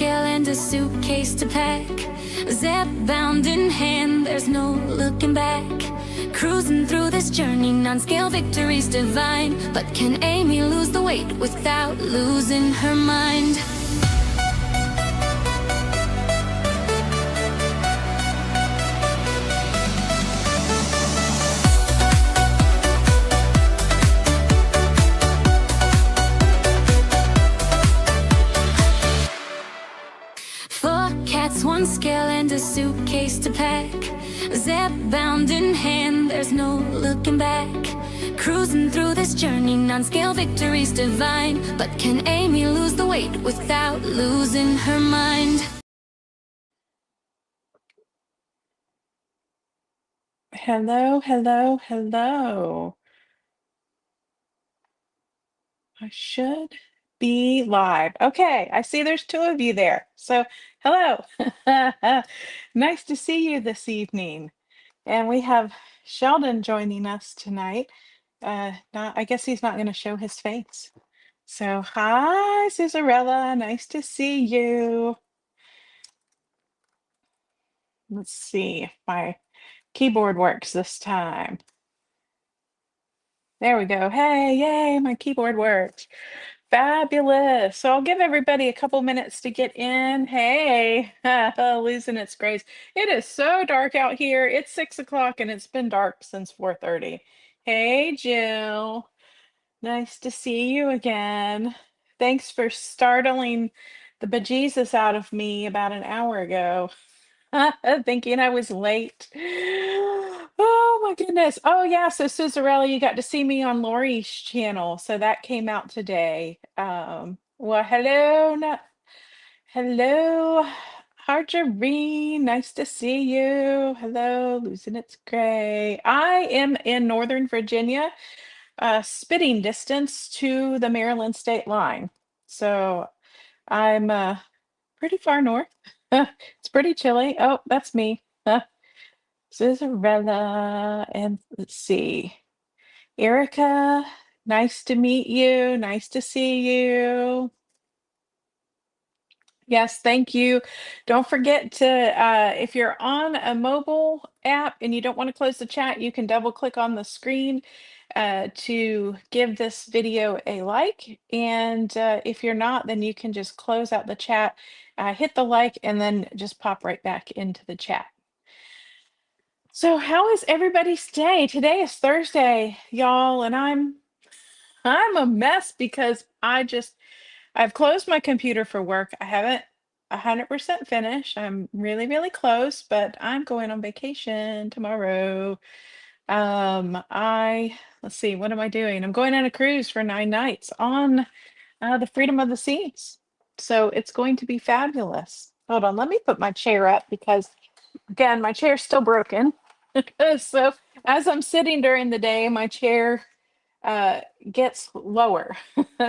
scale and a suitcase to pack. Zepbound in hand, there's no looking back. Cruising through this journey, non-scale victories divine. But can Amy lose the weight without losing her mind? Four cats, one scale and a suitcase to pack. Zepbound in hand, there's no looking back. Cruising through this journey, non-scale victories divine. But can Amy lose the weight without losing her mind? Hello, hello, hello. I should be live. Okay, I see there's two of you there. So, hello. Nice to see you this evening. And we have Sheldon joining us tonight. I guess he's not going to show his face. So, hi, Suzarella. Nice to see you. Let's see if my keyboard works this time. There we go. Hey, yay, my keyboard works. Fabulous. So I'll give everybody a couple minutes to get in. Hey, losing its grace. It is so dark out here. It's 6 o'clock and it's been dark since 4:30. Hey, Jill. Nice to see you again. Thanks for startling the bejesus out of me about an hour ago. Thinking I was late. Oh my goodness. Oh yeah, so Suzarella, you got to see me on Lori's channel. So that came out today. Well, hello, hello, Harjareen. Nice to see you. Hello, losing its gray. I am in Northern Virginia, spitting distance to the Maryland state line. So I'm pretty far north. It's pretty chilly. Oh, that's me. Zizarella, and let's see. Erica, nice to meet you. Nice to see you. Yes, thank you. Don't forget to, if you're on a mobile app and you don't want to close the chat, you can double click on the screen to give this video a like. And if you're not, then you can just close out the chat, hit the like, and then just pop right back into the chat. So how is everybody's day? Today is Thursday, y'all, and I'm a mess because I've closed my computer for work. I haven't 100% finished. I'm really, really close, but I'm going on vacation tomorrow. Let's see, what am I doing? I'm going on a cruise for 9 nights on the Freedom of the Seas. So it's going to be fabulous. Hold on, let me put my chair up because again, my chair's still broken. So as I'm sitting during the day, my chair uh, gets lower.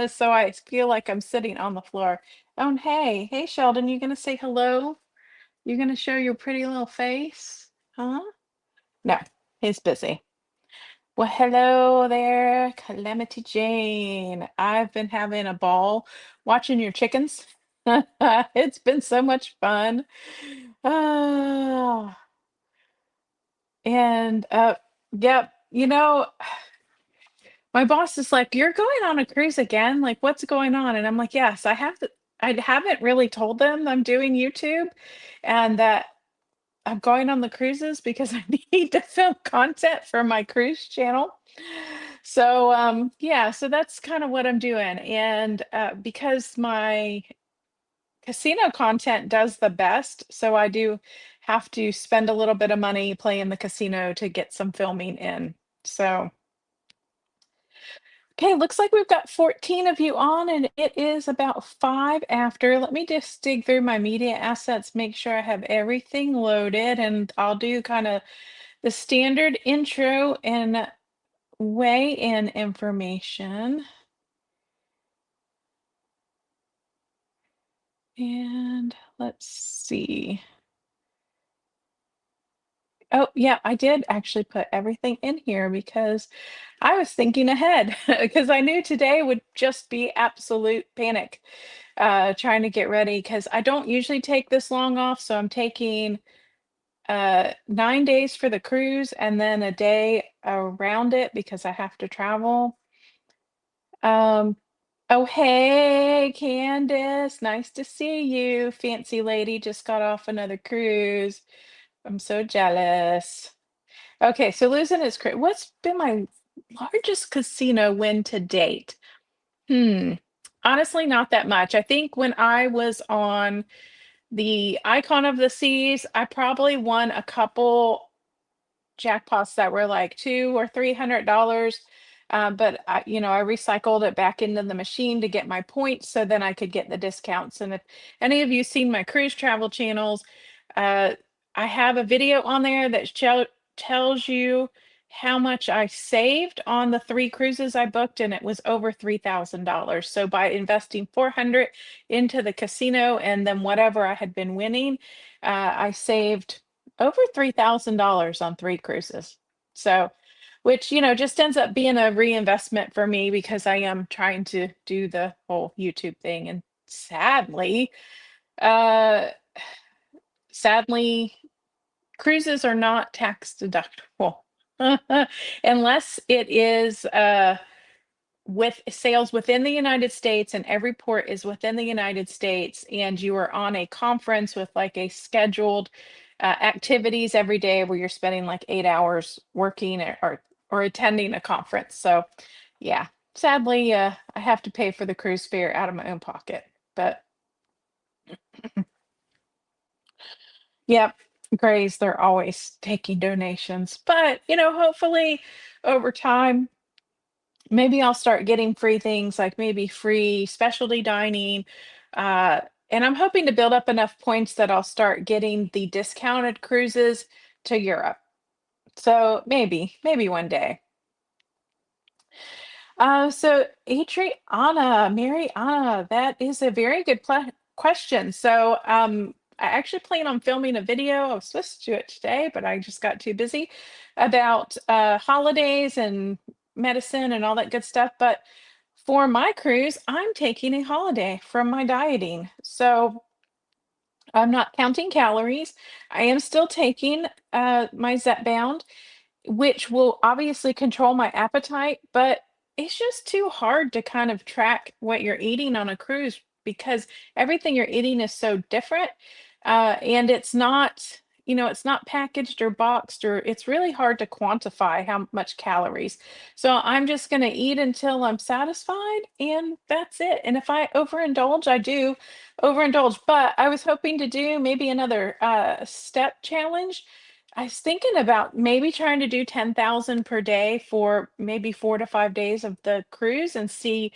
So I feel like I'm sitting on the floor. Oh, and hey, Sheldon, you gonna say hello? You gonna show your pretty little face? Huh? No, he's busy. Well, hello there, Calamity Jane. I've been having a ball watching your chickens. It's been so much fun. Ah, and yep, my boss is like, "You're going on a cruise again? Like, what's going on?" And I'm like, "Yes, I have to." I haven't really told them I'm doing YouTube and that I'm going on the cruises because I need to film content for my cruise channel. So, yeah, so that's kind of what I'm doing. And because my casino content does the best, so I do have to spend a little bit of money playing the casino to get some filming in. So, okay, looks like we've got 14 of you on, and it is about 5 after. Let me just dig through my media assets, make sure I have everything loaded, and I'll do kind of the standard intro and weigh-in information. And let's see. Oh, yeah, I did actually put everything in here because I was thinking ahead because I knew today would just be absolute panic trying to get ready because I don't usually take this long off. So I'm taking 9 days for the cruise and then a day around it because I have to travel. Um, oh, hey, Candace, nice to see you. Fancy lady just got off another cruise. I'm so jealous. Okay, so losing is great. What's been my largest casino win to date? Hmm. Honestly, not that much. I think when I was on the Icon of the Seas, I probably won a couple jackpots that were like $200 or $300. But I recycled it back into the machine to get my points so then I could get the discounts. And if any of you seen my cruise travel channels, uh, I have a video on there that tells you how much I saved on the 3 cruises I booked, and it was over $3,000. So by investing 400 into the casino and then whatever I had been winning, I saved over $3,000 on 3 cruises. So, which, just ends up being a reinvestment for me because I am trying to do the whole YouTube thing. And uh, sadly, cruises are not tax deductible unless it is with sales within the United States and every port is within the United States and you are on a conference with like a scheduled activities every day where you're spending like 8 hours working or attending a conference. So yeah, sadly, I have to pay for the cruise fare out of my own pocket. But yep, Grays, they're always taking donations. But hopefully over time maybe I'll start getting free things like maybe free specialty dining. Uh, and I'm hoping to build up enough points that I'll start getting the discounted cruises to Europe. So maybe one day. So Mariana, that is a very good question. So I actually plan on filming a video. I was supposed to do it today, but I just got too busy about holidays and medicine and all that good stuff. But for my cruise, I'm taking a holiday from my dieting. So I'm not counting calories. I am still taking my Zepbound, which will obviously control my appetite, but it's just too hard to kind of track what you're eating on a cruise because everything you're eating is so different. And it's not packaged or boxed, or it's really hard to quantify how much calories. So I'm just going to eat until I'm satisfied, and that's it. And if I overindulge, I do overindulge. But I was hoping to do maybe another step challenge. I was thinking about maybe trying to do 10,000 per day for maybe 4 to 5 days of the cruise and see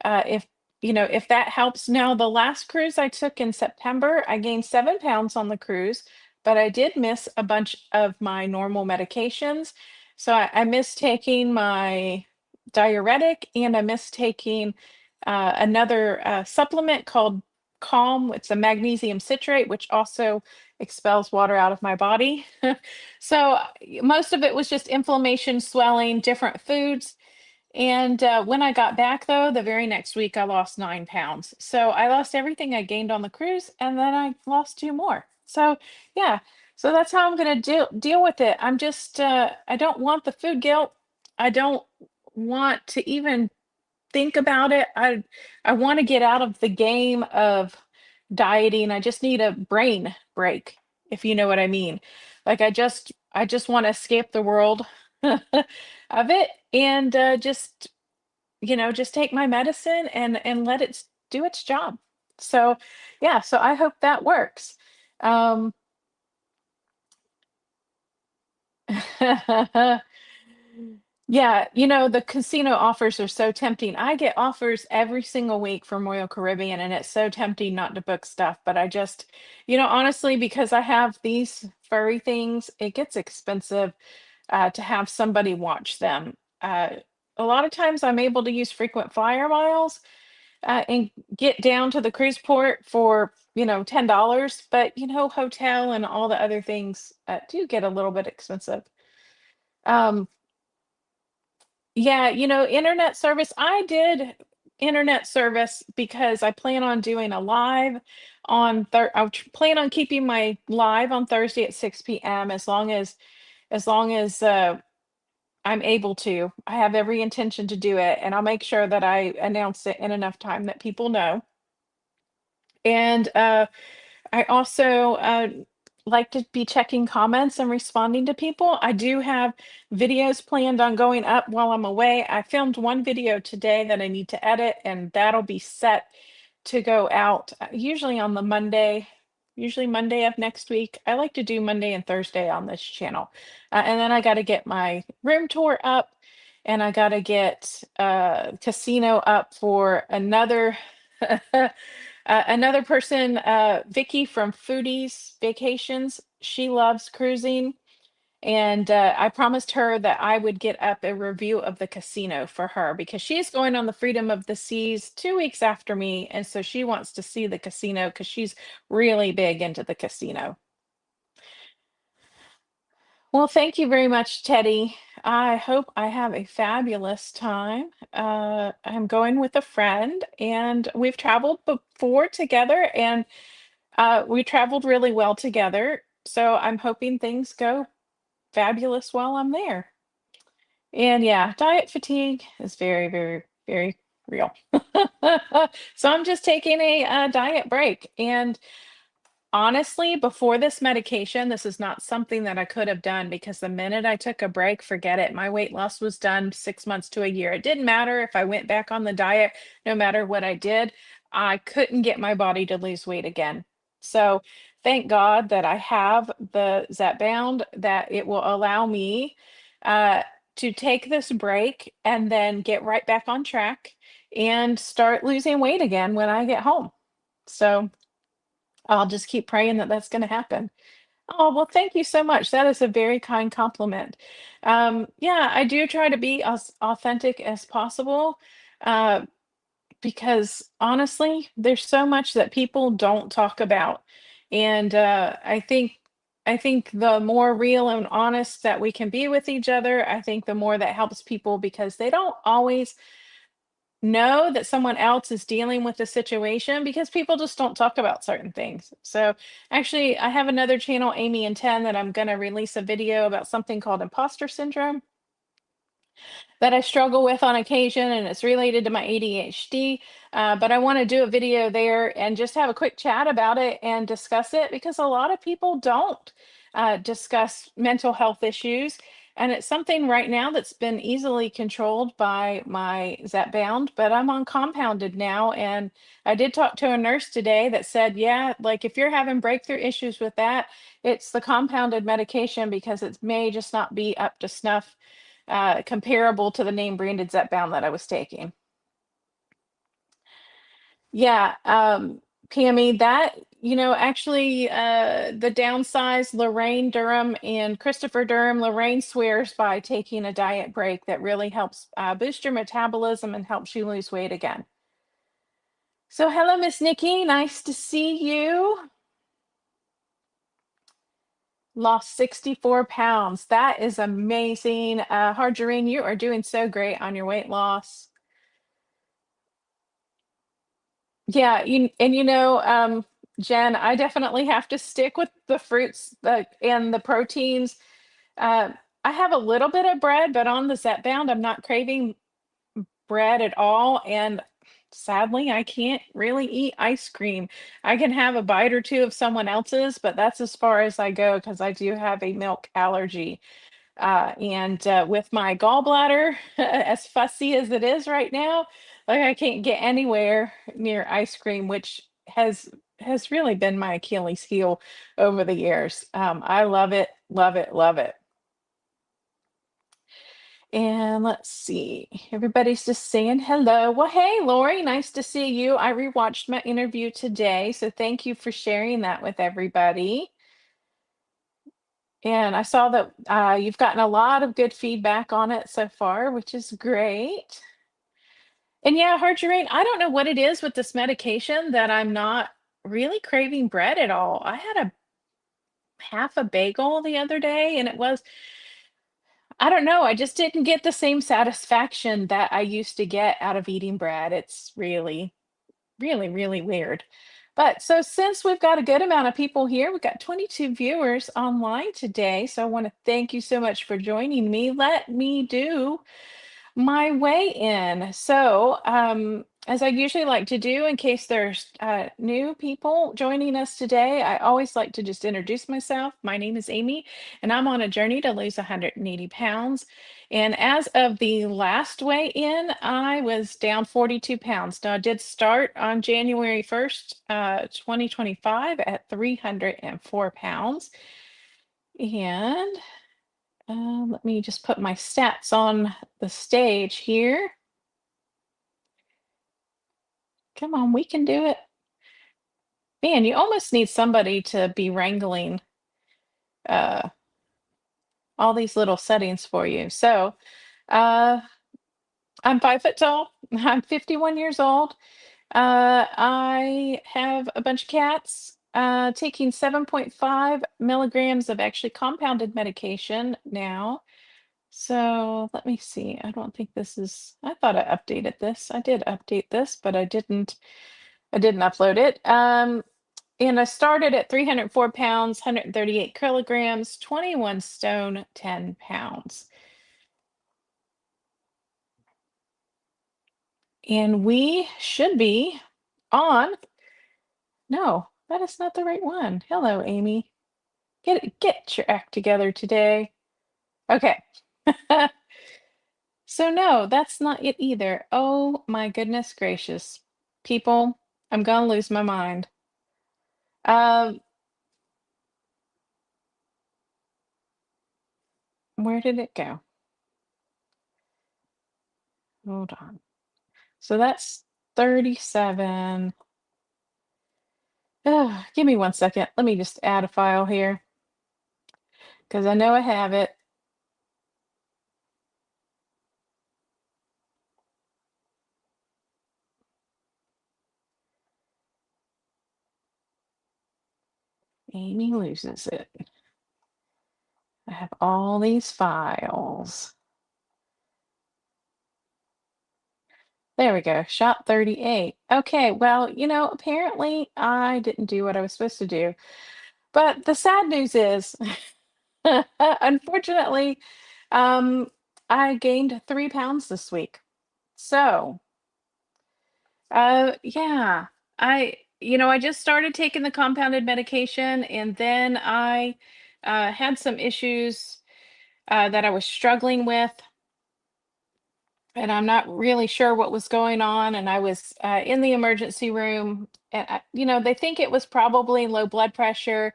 if that helps. Now, the last cruise I took in September, I gained 7 pounds on the cruise, but I did miss a bunch of my normal medications. So I missed taking my diuretic and I missed taking another supplement called Calm. It's a magnesium citrate, which also expels water out of my body. So most of it was just inflammation, swelling, different foods. And when I got back, though, the very next week, I lost 9 pounds. So I lost everything I gained on the cruise, and then I lost 2 more. So yeah, so that's how I'm going to deal with it. I don't want the food guilt. I don't want to even think about it. I want to get out of the game of dieting. I just need a brain break, if you know what I mean. Like I just want to escape the world of it and just take my medicine and let it do its job. So yeah, so I hope that works. Um Yeah, the casino offers are so tempting. I get offers every single week from Royal Caribbean, and it's so tempting not to book stuff. But I just, honestly, because I have these furry things, it gets expensive to have somebody watch them. A lot of times I'm able to use frequent flyer miles and get down to the cruise port for $10, but hotel and all the other things do get a little bit expensive. Um, yeah, internet service. I did internet service because I plan on doing a live I plan on keeping my live on Thursday at 6 p.m. as long as I'm able to. I have every intention to do it, and I'll make sure that I announce it in enough time that people know. And I also like to be checking comments and responding to people. I do have videos planned on going up while I'm away. I filmed one video today that I need to edit, and that'll be set to go out usually on the Monday, usually Monday of next week. I like to do Monday and Thursday on this channel. And then I got to get my room tour up, and I got to get casino up for another. Another person, Vicky from Foodies Vacations, she loves cruising. And I promised her that I would get up a review of the casino for her because she's going on the Freedom of the Seas 2 weeks after me. And so she wants to see the casino because she's really big into the casino. Well, thank you very much, Teddy. I hope I have a fabulous time. I'm going with a friend, and we've traveled before together, and we traveled really well together. So I'm hoping things go fabulous while I'm there. And yeah, diet fatigue is very, very, very real. So I'm just taking a, diet break. And honestly, before this medication, this is not something that I could have done because the minute I took a break, forget it. My weight loss was done 6 months to a year. It didn't matter if I went back on the diet, no matter what I did, I couldn't get my body to lose weight again. So thank God that I have the Zepbound, that it will allow me uh, to take this break and then get right back on track and start losing weight again when I get home. So I'll just keep praying that that's going to happen. Oh, well, thank you so much. That is a very kind compliment. Yeah, I do try to be as authentic as possible uh, because honestly, there's so much that people don't talk about. And I think the more real and honest that we can be with each other, I think the more that helps people because they don't always know that someone else is dealing with the situation because people just don't talk about certain things. So actually, I have another channel, Amy and 10, that I'm going to release a video about something called imposter syndrome that I struggle with on occasion, and it's related to my ADHD. But I want to do a video there and just have a quick chat about it and discuss it because a lot of people don't discuss mental health issues. And it's something right now that's been easily controlled by my Zepbound, but I'm on compounded now. And I did talk to a nurse today that said, yeah, like if you're having breakthrough issues with that, it's the compounded medication because it may just not be up to snuff comparable to the name branded Zepbound that I was taking. Yeah, Pammy, that, actually, the downsize Lorraine Durham and Christopher Durham, Lorraine swears by taking a diet break that really helps boost your metabolism and helps you lose weight again. So, hello, Miss Nikki. Nice to see you. Lost 64 pounds. That is amazing. Harjarine, you are doing so great on your weight loss. Yeah, Jen, I definitely have to stick with the fruits and the proteins. Uh, I have a little bit of bread, but on the Zepbound, I'm not craving bread at all. And sadly, I can't really eat ice cream. I can have a bite or two of someone else's, but that's as far as I go because I do have a milk allergy. And with my gallbladder, as fussy as it is right now, like I can't get anywhere near ice cream, which has really been my Achilles heel over the years. I love it, love it, love it. And let's see, everybody's just saying hello. Well, hey, Lori, nice to see you. I rewatched my interview today, so thank you for sharing that with everybody. And I saw that you've gotten a lot of good feedback on it so far, which is great. And yeah, Harjarine, I don't know what it is with this medication that I'm not really craving bread at all. I had a half a bagel the other day, and it was, I don't know, I just didn't get the same satisfaction that I used to get out of eating bread. It's really, really, really weird. But so since we've got a good amount of people here, we've got 22 viewers online today. So I want to thank you so much for joining me. Let me do my way in. So, as I usually like to do, in case there's new people joining us today, I always like to just introduce myself. My name is Amy, and I'm on a journey to lose 180 pounds. And as of the last weigh in, I was down 42 pounds. Now, I did start on January 1st, 2025 at 304 pounds. And let me just put my stats on the stage here. Come on, we can do it. Man, you almost need somebody to be wrangling uh, all these little settings for you. So, uh, I'm 5 foot tall. I'm 51 years old. I have a bunch of cats. Taking 7.5 milligrams of actually compounded medication now. So let me see. I don't think this is, I thought I updated this. I did update this, but I didn't upload it. And I started at 304 pounds, 138 kilograms, 21 stone, 10 pounds. And we should be on, no, that is not the right one. Hello, Amy. Get your act together today. Okay. So no, that's not it either. Oh my goodness gracious. People, I'm gonna lose my mind. Um, where did it go? Hold on. So that's 37. Give me 1 second. Let me just add a file here because I know I have it. Amy loses it. I have all these files. There we go. Shot 38. Okay, well, apparently I didn't do what I was supposed to do. But the sad news is, unfortunately, um, I gained 3 pounds this week. So, yeah, I just started taking the compounded medication, and then I had some issues that I was struggling with, and I'm not really sure what was going on. And I was in the emergency room, and they think it was probably low blood pressure.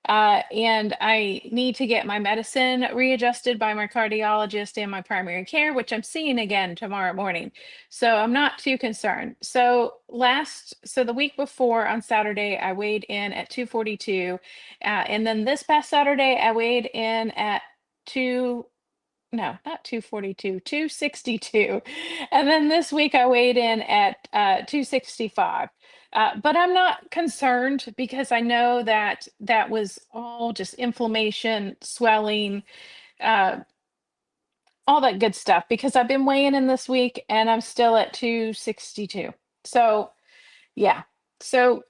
And I need to get my medicine readjusted by my cardiologist and my primary care, which I'm seeing again tomorrow morning. So I'm not too concerned. So the week before on Saturday, I weighed in at 242. And then this past Saturday, I weighed in at two, no, not 242, 262. And then this week I weighed in at 265. But I'm not concerned because I know that that was all just inflammation, swelling, uh, all that good stuff, because I've been weighing in this week and I'm still at 262. So, yeah. So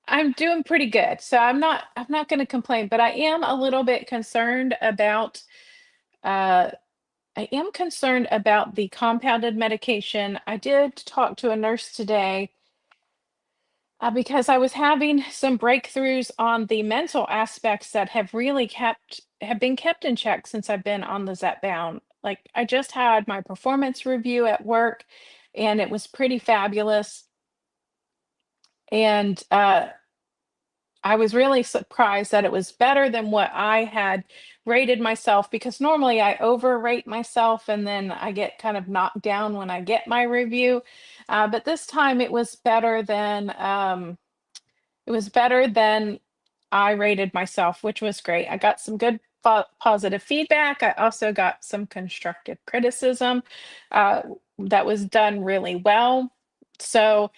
I'm doing pretty good. So I'm not going to complain, but I am a little bit concerned about uh I am concerned about the compounded medication. I did talk to a nurse today because I was having some breakthroughs on the mental aspects that have been kept in check since I've been on the Zepbound. Like, I just had my performance review at work, and it was pretty fabulous. And I was really surprised that it was better than what I had rated myself, because normally I overrate myself and then I get kind of knocked down when I get my review. But this time it was better than I rated myself, which was great. I got some good positive feedback. I also got some constructive criticism uh, that was done really well. So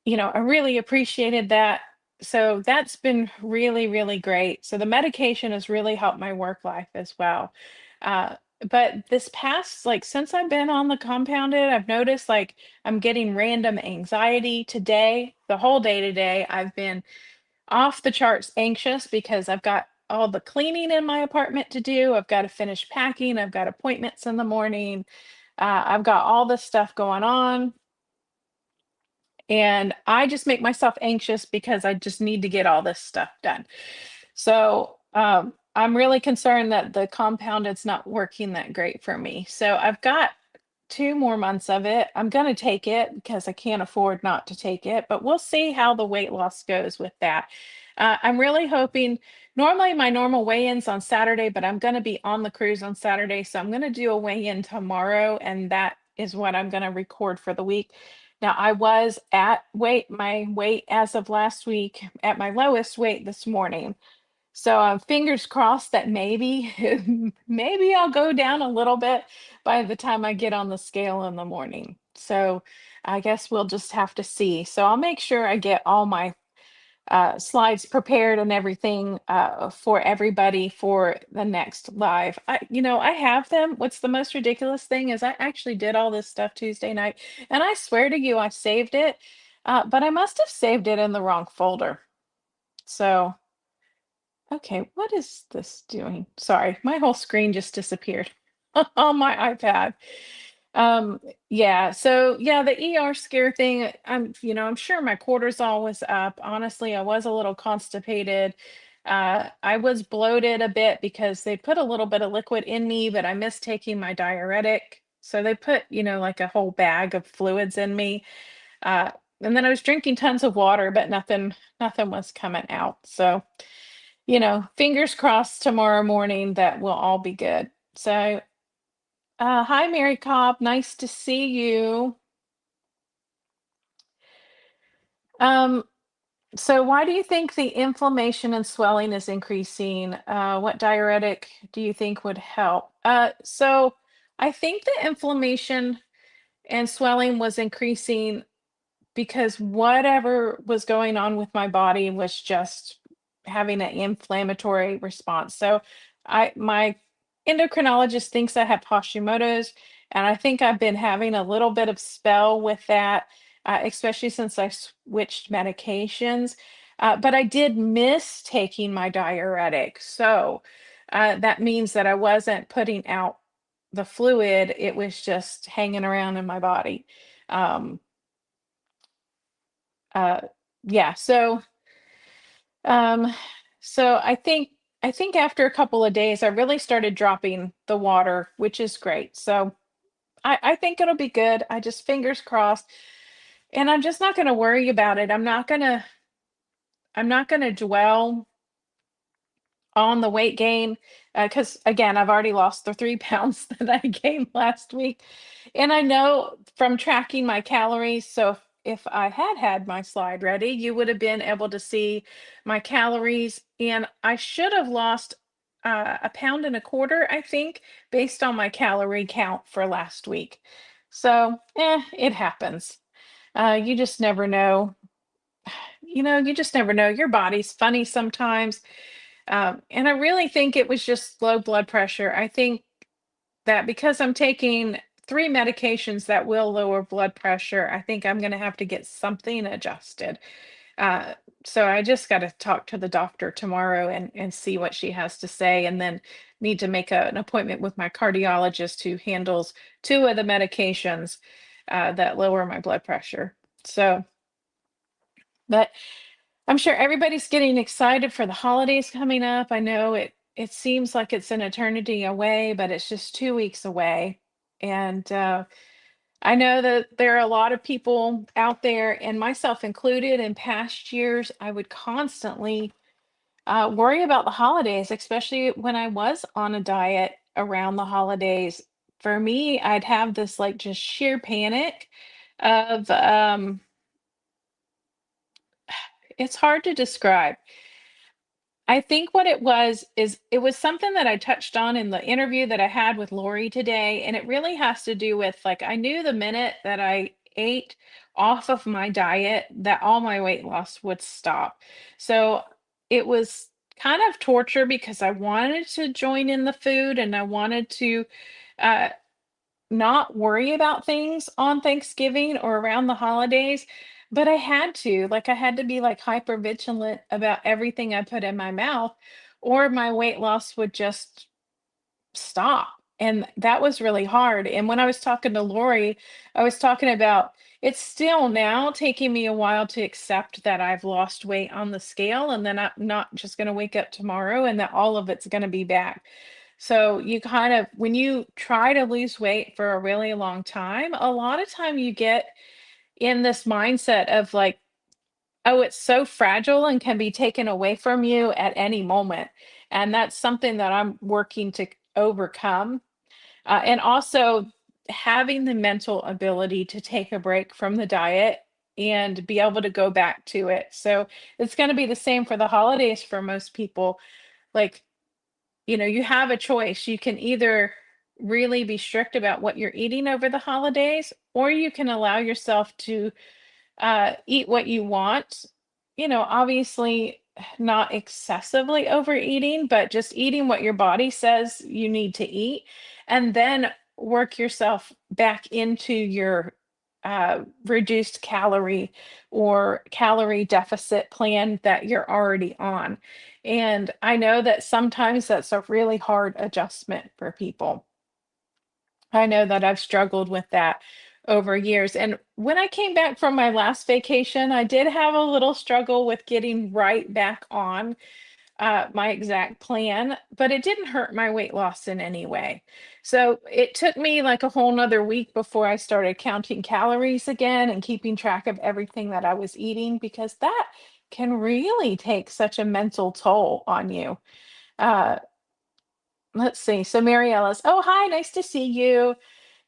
I really appreciated that. So that's been really, really great. So the medication has really helped my work life as well. Uh, but this past, like, since I've been on the compounded, I've noticed like I'm getting random anxiety today. The whole day today, I've been off the charts anxious because I've got all the cleaning in my apartment to do. I've got to finish packing. I've got appointments in the morning. I've got all this stuff going on. And I just make myself anxious because I just need to get all this stuff done. So I'm really concerned that the compounded's not working that great for me. So I've got 2 more months of it. I'm going to take it because I can't afford not to take it, but we'll see how the weight loss goes with that. I'm really hoping, normally my normal weigh-ins on Saturday, but I'm going to be on the cruise on Saturday. So I'm going to do a weigh-in tomorrow, and that is what I'm going to record for the week. Now, I was at my weight as of last week at my lowest weight this morning. So fingers crossed that maybe maybe I'll go down a little bit by the time I get on the scale in the morning. So I guess we'll just have to see. So I'll make sure I get all my slides prepared and everything for everybody for the next live. I have them. What's the most ridiculous thing is I actually did all this stuff Tuesday night, and I swear to you, I saved it, but I must have saved it in the wrong folder. So, okay, what is this doing? Sorry, my whole screen just disappeared on my iPad. Um, yeah, so yeah, the ER scare thing, I'm sure my cortisol was up. Honestly, I was a little constipated. I was bloated a bit because they put a little bit of liquid in me, but I missed taking my diuretic. So they put, like a whole bag of fluids in me. Uh, and then I was drinking tons of water, but nothing was coming out. So, fingers crossed tomorrow morning that we'll all be good. So, hi, Mary Cobb. Nice to see you. Um, so why do you think the inflammation and swelling is increasing? What diuretic do you think would help? So I think the inflammation and swelling was increasing because whatever was going on with my body was just having an inflammatory response. So my endocrinologist thinks I have Hashimoto's, and I think I've been having a little bit of spell with that, especially since I switched medications. But I did miss taking my diuretic, so that means that I wasn't putting out the fluid; it was just hanging around in my body. Um, uh, yeah, um, so I think after a couple of days, I really started dropping the water, which is great. So I think it'll be good. I just fingers crossed, and I'm just not going to worry about it. I'm not gonna dwell on the weight gain because again, I've already lost the 3 pounds that I gained last week, and I know from tracking my calories. So if I had had my slide ready, you would have been able to see my calories, and I should have lost 1.25 pounds, I think, based on my calorie count for last week. So, it happens. You just never know. You just never know. Your body's funny sometimes. And I really think it was just low blood pressure. I think that because I'm taking 3 medications that will lower blood pressure, I think I'm going to have to get something adjusted. Uh, so I just got to talk to the doctor tomorrow and see what she has to say, and then need to make an appointment with my cardiologist who handles 2 of the medications that lower my blood pressure. So, but I'm sure everybody's getting excited for the holidays coming up. I know it seems like it's an eternity away, but it's just 2 weeks away. And I know that there are a lot of people out there, and myself included, in past years, I would constantly worry about the holidays, especially when I was on a diet around the holidays. For me, I'd have this like just sheer panic of it's hard to describe. I think what it was is it was something that I touched on in the interview that I had with Lori today, and it really has to do with like I knew the minute that I ate off of my diet, that all my weight loss would stop. So it was kind of torture because I wanted to join in the food and I wanted to uh, not worry about things on Thanksgiving or around the holidays, but I had to. Like, I had to be like hyper vigilant about everything I put in my mouth, or my weight loss would just stop. And that was really hard. And when I was talking to Lori, I was talking about it's still now taking me a while to accept that I've lost weight on the scale and then I'm not just going to wake up tomorrow and that all of it's going to be back. So you kind of, when you try to lose weight for a really long time, a lot of time you get in this mindset of like, oh, it's so fragile and can be taken away from you at any moment. And that's something that I'm working to overcome. And also having the mental ability to take a break from the diet and be able to go back to it. So it's going to be the same for the holidays for most people. Like, you have a choice. You can either really be strict about what you're eating over the holidays, or you can allow yourself to eat what you want. Obviously not excessively overeating, but just eating what your body says you need to eat, and then work yourself back into your reduced calorie or calorie deficit plan that you're already on. And I know that sometimes that's a really hard adjustment for people. I know that I've struggled with that over years. And when I came back from my last vacation, I did have a little struggle with getting right back on my exact plan, but it didn't hurt my weight loss in any way. So it took me like a whole nother week before I started counting calories again and keeping track of everything that I was eating, because that can really take such a mental toll on you. Uh, Let's see. So Mary Ellis, oh, hi, nice to see you.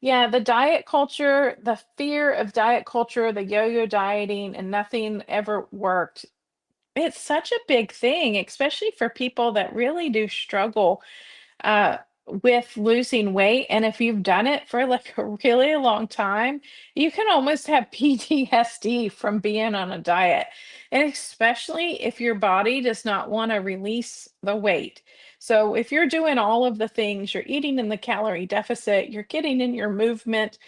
Yeah, the diet culture, the fear of diet culture, the yo-yo dieting, and nothing ever worked. It's such a big thing, especially for people that really do struggle uh, with losing weight. And if you've done it for like a really long time, you can almost have PTSD from being on a diet. And especially if your body does not want to release the weight. So if you're doing all of the things, you're eating in the calorie deficit, you're getting in your movement,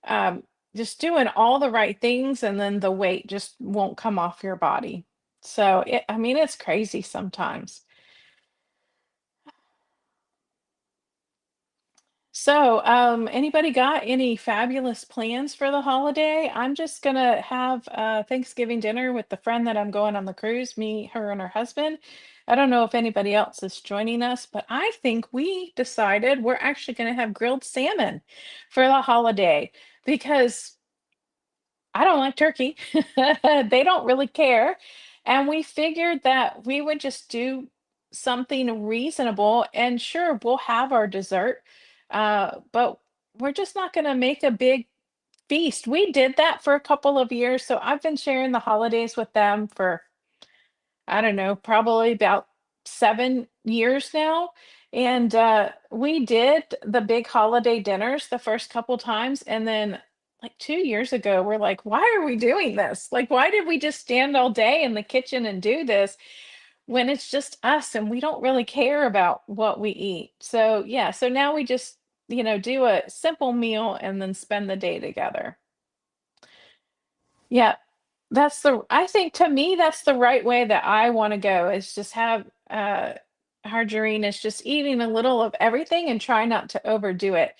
um, just doing all the right things, and then the weight just won't come off your body. So I mean, it's crazy sometimes. So, anybody got any fabulous plans for the holiday? I'm just gonna have Thanksgiving dinner with the friend that I'm going on the cruise, me, her, and her husband. I don't know if anybody else is joining us, but I think we decided we're actually gonna have grilled salmon for the holiday because I don't like turkey. They don't really care. And we figured that we would just do something reasonable, and sure, we'll have our dessert. But we're just not going to make a big feast. We did that for a couple of years. So I've been sharing the holidays with them for, I don't know, probably about 7 years now. And we did the big holiday dinners the first couple times. And then, like 2 years ago, we're like, why are we doing this? Like, why did we just stand all day in the kitchen and do this when it's just us and we don't really care about what we eat? So, yeah, so now we just, do a simple meal and then spend the day together. Yeah, I think to me, that's the right way that I wanna go, is just have, margarine is just eating a little of everything and try not to overdo it.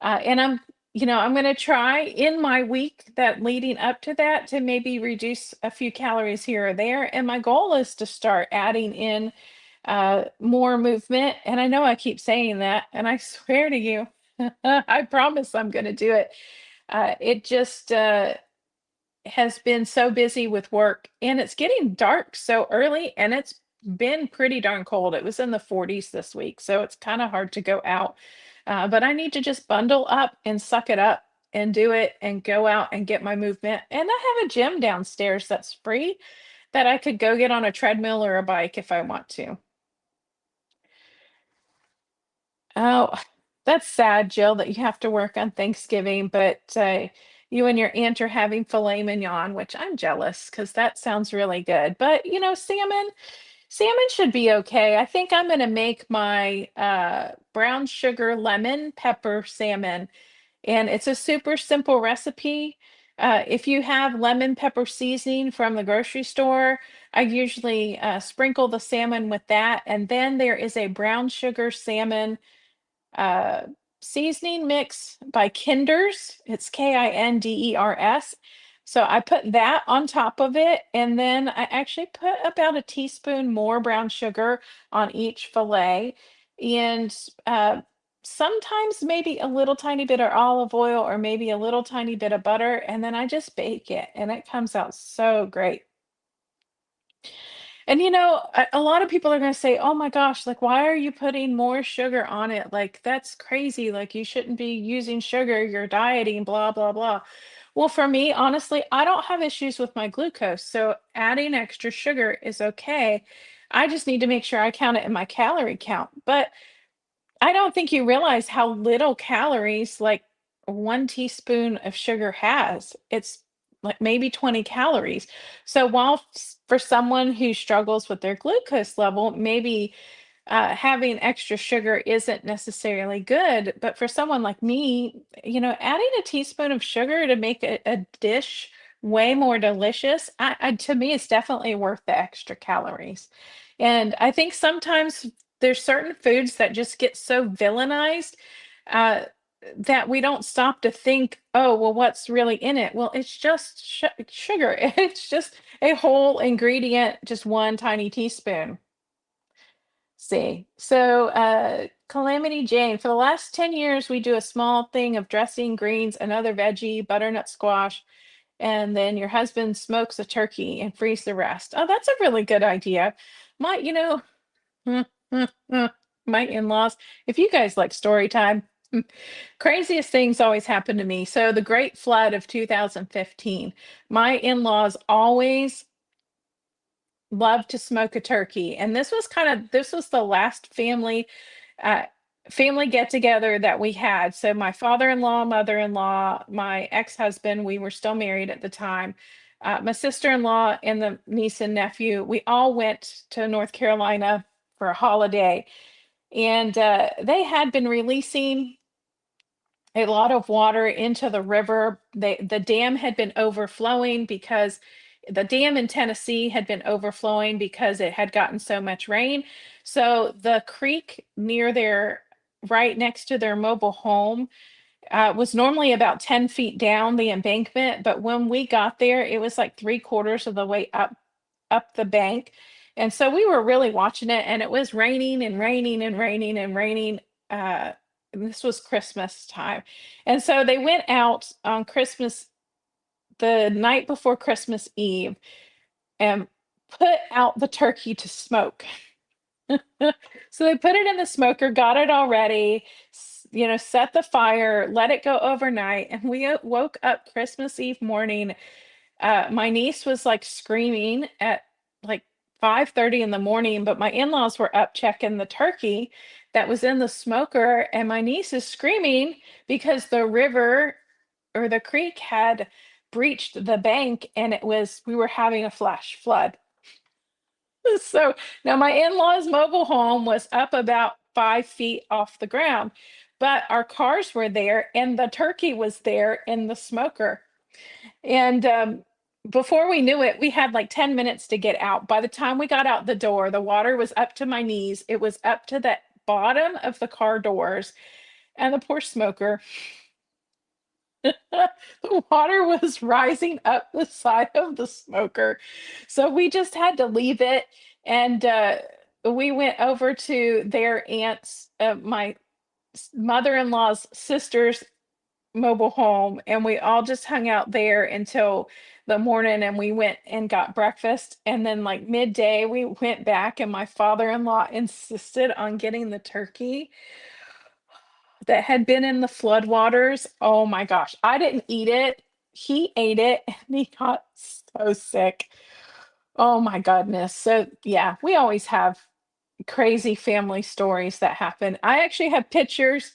And I'm gonna try in my week that leading up to that to maybe reduce a few calories here or there. And my goal is to start adding in more movement. And I know I keep saying that, and I swear to you, I promise I'm gonna do it. It just has been so busy with work, and it's getting dark so early, and it's been pretty darn cold. It was in the 40s this week, so it's kind of hard to go out. But I need to just bundle up and suck it up and do it and go out and get my movement. And I have a gym downstairs that's free that I could go get on a treadmill or a bike if I want to. Oh, that's sad, Jill, that you have to work on Thanksgiving, but you and your aunt are having filet mignon, which I'm jealous because that sounds really good. But salmon should be okay. I think I'm gonna make my brown sugar lemon pepper salmon, and it's a super simple recipe. If you have lemon pepper seasoning from the grocery store, I usually sprinkle the salmon with that. And then there is a brown sugar salmon uh, seasoning mix by Kinder's. It's Kinders. So I put that on top of it, and then I actually put about a teaspoon more brown sugar on each fillet, and sometimes maybe a little tiny bit of olive oil or maybe a little tiny bit of butter, and then I just bake it, and it comes out so great. And a lot of people are going to say, "Oh my gosh, like why are you putting more sugar on it? Like that's crazy. Like you shouldn't be using sugar. You're dieting, blah blah blah." Well, for me, honestly, I don't have issues with my glucose, so adding extra sugar is okay. I just need to make sure I count it in my calorie count. But I don't think you realize how little calories like 1 teaspoon of sugar has. It's like maybe 20 calories. So while for someone who struggles with their glucose level, maybe having extra sugar isn't necessarily good. But for someone like me, adding a teaspoon of sugar to make a dish way more delicious, to me, it's definitely worth the extra calories. And I think sometimes there's certain foods that just get so villainized uh, that we don't stop to think, oh, well, what's really in it? Well, it's just sugar. It's just a whole ingredient, just one tiny teaspoon. See. So, Calamity Jane, for the last 10 years, we do a small thing of dressing, greens, another veggie, butternut squash, and then your husband smokes a turkey and frees the rest. Oh, that's a really good idea. My, you know, my in-laws, if you guys like story time, craziest things always happen to me. So, the Great Flood of 2015, my in-laws always love to smoke a turkey, and this was the last uh family get together that we had. So my father-in-law, mother-in-law, my ex-husband, we were still married at the time, my sister-in-law, and the niece and nephew, we all went to North Carolina for a holiday. And they had been releasing a lot of water into the river. The dam had been overflowing because the dam in Tennessee had been overflowing because it had gotten so much rain. So the creek near their right next to their mobile home was normally about 10 feet down the embankment, but when we got there, it was like 3/4 of the way up the bank. And so we were really watching it, and it was raining and raining and raining and raining. Uh, and this was Christmas time. And so they went out on Christmas, the night before Christmas Eve, and put out the turkey to smoke. So they put it in the smoker, got it all ready, set the fire, let it go overnight. And we woke up Christmas Eve morning. My niece was like screaming at like 5:30 in the morning, but my in-laws were up checking the turkey that was in the smoker, and my niece is screaming because the river or the creek had breached the bank, and we were having a flash flood. So now my in-laws' mobile home was up about 5 feet off the ground, but our cars were there and the turkey was there in the smoker. And before we knew it, we had like 10 minutes to get out. By the time we got out the door, the water was up to my knees. It was up to the bottom of the car doors. And the poor smoker, the water was rising up the side of the smoker. So we just had to leave it. And we went over to their aunt's, my mother in law's sister's mobile home, and we all just hung out there until the morning, and we went and got breakfast, and then like midday we went back, and my father-in-law insisted on getting the turkey that had been in the floodwaters. Oh my gosh, I didn't eat it. He ate it and he got so sick. Oh my goodness. So yeah, we always have crazy family stories that happen. I actually have pictures.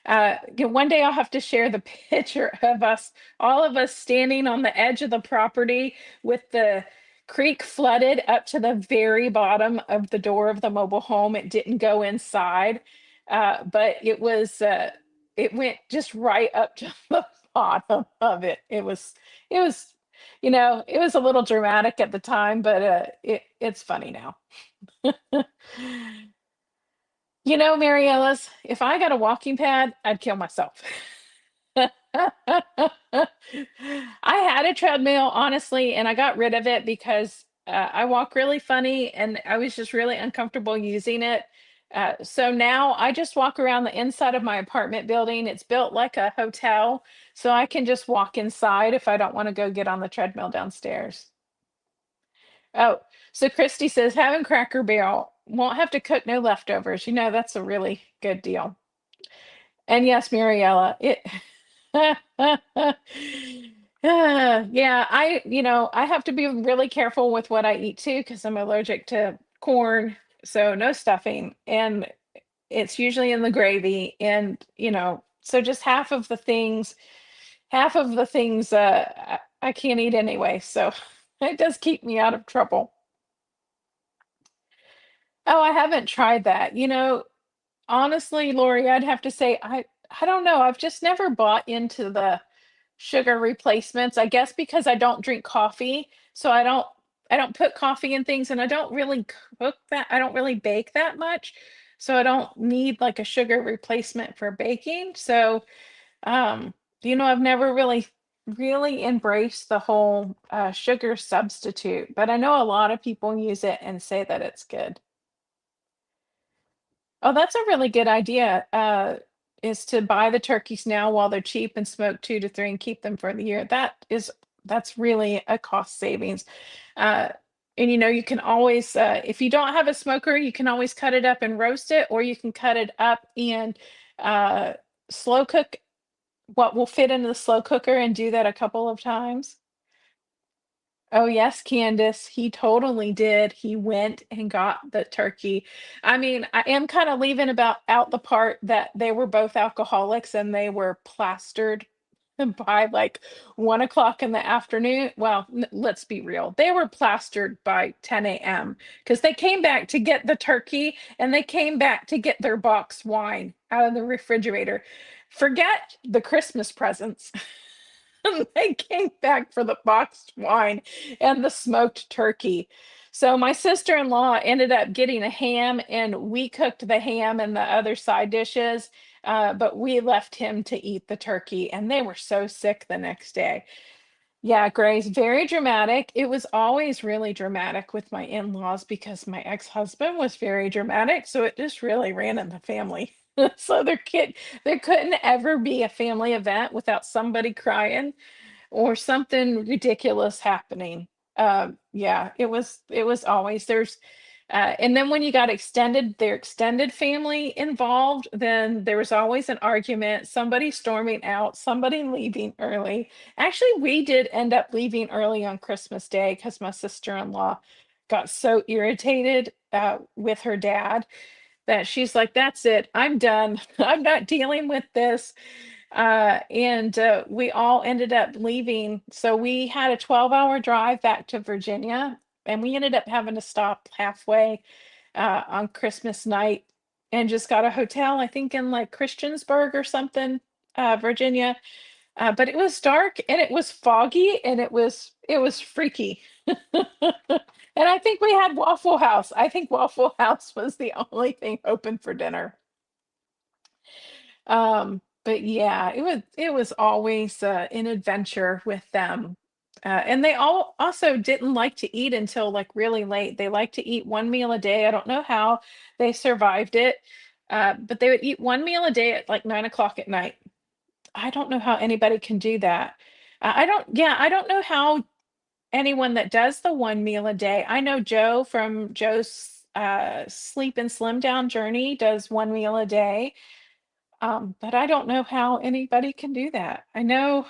One day I'll have to share the picture of us, all of us standing on the edge of the property with the creek flooded up to the very bottom of the door of the mobile home. It didn't go inside, but it went just right up to the bottom of it. It was, it was a little dramatic at the time, but it's funny now. Mary Ellis, if I got a walking pad, I'd kill myself. I had a treadmill, honestly, and I got rid of it because I walk really funny and I was just really uncomfortable using it. So now I just walk around the inside of my apartment building. It's built like a hotel, so I can just walk inside if I don't want to go get on the treadmill downstairs. Oh, so Christy says having Cracker Barrel won't have to cook no leftovers. That's a really good deal. And yes, Mariella, yeah, I have to be really careful with what I eat too because I'm allergic to corn, so no stuffing, and it's usually in the gravy, and so just half of the things I can't eat anyway, so it does keep me out of trouble. Oh, I haven't tried that. Honestly, Lori, I'd have to say I don't know. I've just never bought into the sugar replacements. I guess because I don't drink coffee, so I don't put coffee in things, and I don't really cook that. I don't really bake that much, so I don't need like a sugar replacement for baking. So, um, I've never really embraced the whole sugar substitute, but I know a lot of people use it and say that it's good. Oh, that's a really good idea, is to buy the turkeys now while they're cheap and smoke 2 to 3 and keep them for the year. That's really a cost savings. Uh, and you can always, if you don't have a smoker, you can always cut it up and roast it, or you can cut it up and uh, slow cook what will fit into the slow cooker and do that a couple of times. Oh, yes, Candace, he totally did. He went and got the turkey. I mean, I am kind of leaving about out the part that they were both alcoholics and they were plastered by like 1 o'clock in the afternoon. Well, let's be real. They were plastered by 10 a.m. because they came back to get the turkey and they came back to get their box wine out of the refrigerator. Forget the Christmas presents. They came back for the boxed wine and the smoked turkey. So my sister-in-law ended up getting a ham, and we cooked the ham and the other side dishes, but we left him to eat the turkey, and they were so sick the next day. Yeah, Grace, very dramatic. It was always really dramatic with my in-laws because my ex-husband was very dramatic, so it just really ran in the family. So there couldn't ever be a family event without somebody crying or something ridiculous happening. Yeah, it was always and then when you got their extended family involved, then there was always an argument, somebody storming out, somebody leaving early. Actually, we did end up leaving early on Christmas Day because my sister-in-law got so irritated with her dad that she's like, "That's it, I'm done. I'm not dealing with this." And we all ended up leaving. So we had a 12-hour drive back to Virginia, and we ended up having to stop halfway on Christmas night and just got a hotel, I think in like Christiansburg or something, Virginia. But it was dark and it was foggy and it was freaky. And I think we had Waffle House. I think Waffle House was the only thing open for dinner. But yeah, it was always an adventure with them. And they all also didn't like to eat until like really late. They like to eat one meal a day. I don't know how they survived it, but they would eat one meal a day at like 9 o'clock at night. I don't know how anybody can do that. I don't know how anyone that does the one meal a day. I know Joe from Joe's Sleep and Slim Down Journey does one meal a day, but I don't know how anybody can do that. I know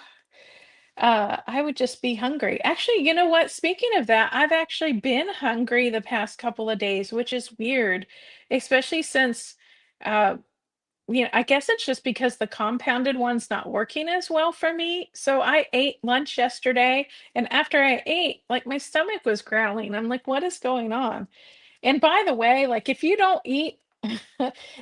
I would just be hungry. Actually, you know what? Speaking of that, I've actually been hungry the past couple of days, which is weird, especially since uh, I guess it's just because the compounded one's not working as well for me. So I ate lunch yesterday, and after I ate, like my stomach was growling. I'm like, what is going on? And by the way, like if you don't eat,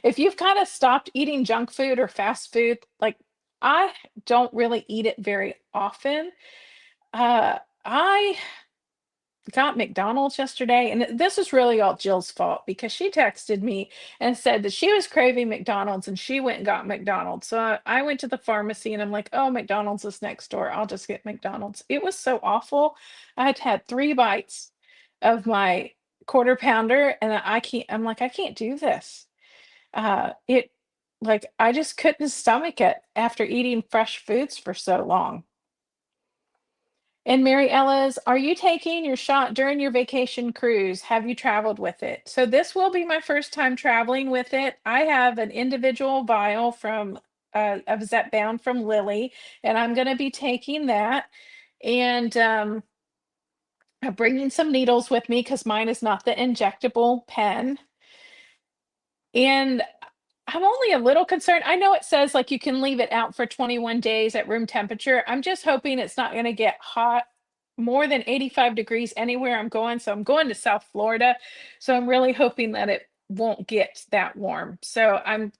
if you've kind of stopped eating junk food or fast food, like I don't really eat it very often. I got McDonald's yesterday, and this is really all Jill's fault because she texted me and said that she was craving McDonald's and she went and got McDonald's. So I went to the pharmacy and I'm like, oh, McDonald's is next door. I'll just get McDonald's. It was so awful. I had had 3 bites of my quarter pounder, and I'm like, I can't do this. It like I just couldn't stomach it after eating fresh foods for so long. And Mary Ellis, are you taking your shot during your vacation cruise? Have you traveled with it? So this will be my first time traveling with it. I have an individual vial from of Zepbound from Lily, and I'm going to be taking that. And I'm bringing some needles with me because mine is not the injectable pen. And I'm only a little concerned. I know it says like you can leave it out for 21 days at room temperature. I'm just hoping it's not going to get hot more than 85 degrees anywhere I'm going. So I'm going to South Florida. So I'm really hoping that it won't get that warm. So I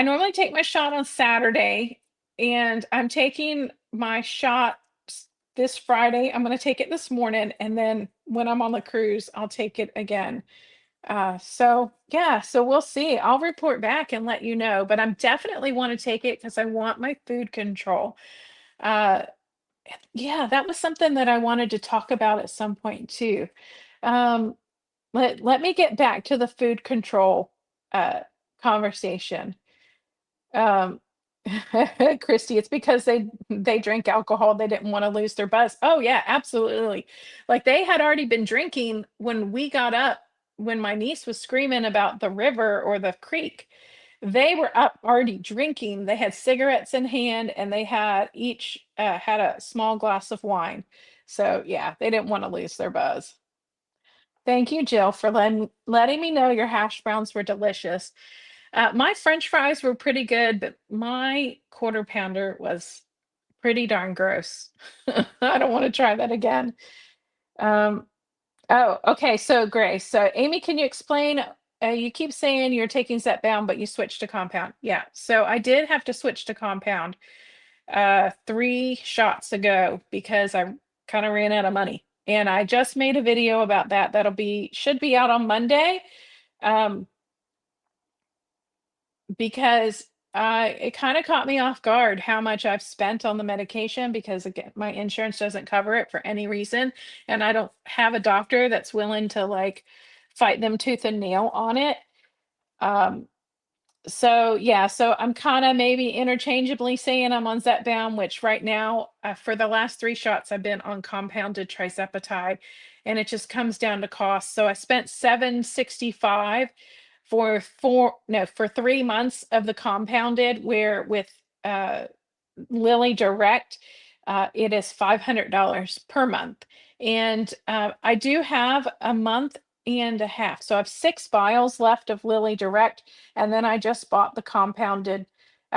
normally take my shot on Saturday, and I'm taking my shot this Friday. I'm going to take it this morning. And then when I'm on the cruise, I'll take it again. So yeah, so we'll see. I'll report back and let you know, but I'm definitely want to take it because I want my food control. Uh, yeah, that was something that I wanted to talk about at some point too. Um, let me get back to the food control uh conversation. Um, Christy, it's because they drank alcohol. They didn't want to lose their buzz. Oh yeah, absolutely. Like they had already been drinking when we got up, when my niece was screaming about the river or the creek. They were up already drinking. They had cigarettes in hand, and they had each had a small glass of wine. So yeah, they didn't want to lose their buzz. Thank you, Jill, for letting me know your hash browns were delicious. My French fries were pretty good, but my quarter pounder was pretty darn gross. I don't want to try that again. Um, oh, okay. So, Grace. So, Amy, can you explain? You keep saying you're taking Zepbound, but you switched to compound. Yeah. So, I did have to switch to compound 3 shots ago because I kind of ran out of money. And I just made a video about that. Should be out on Monday. Um, because it kind of caught me off guard how much I've spent on the medication because again, my insurance doesn't cover it for any reason, and I don't have a doctor that's willing to like fight them tooth and nail on it. Um, so yeah, so I'm kind of maybe interchangeably saying I'm on Zepbound, which right now for the last 3 shots I've been on compounded tirzepatide, and it just comes down to cost. So I spent 765 for 3 months of the compounded, where with uh Lily Direct, it is $500 per month. And I do have a month and a half. So I have 6 vials left of Lily Direct. And then I just bought the compounded,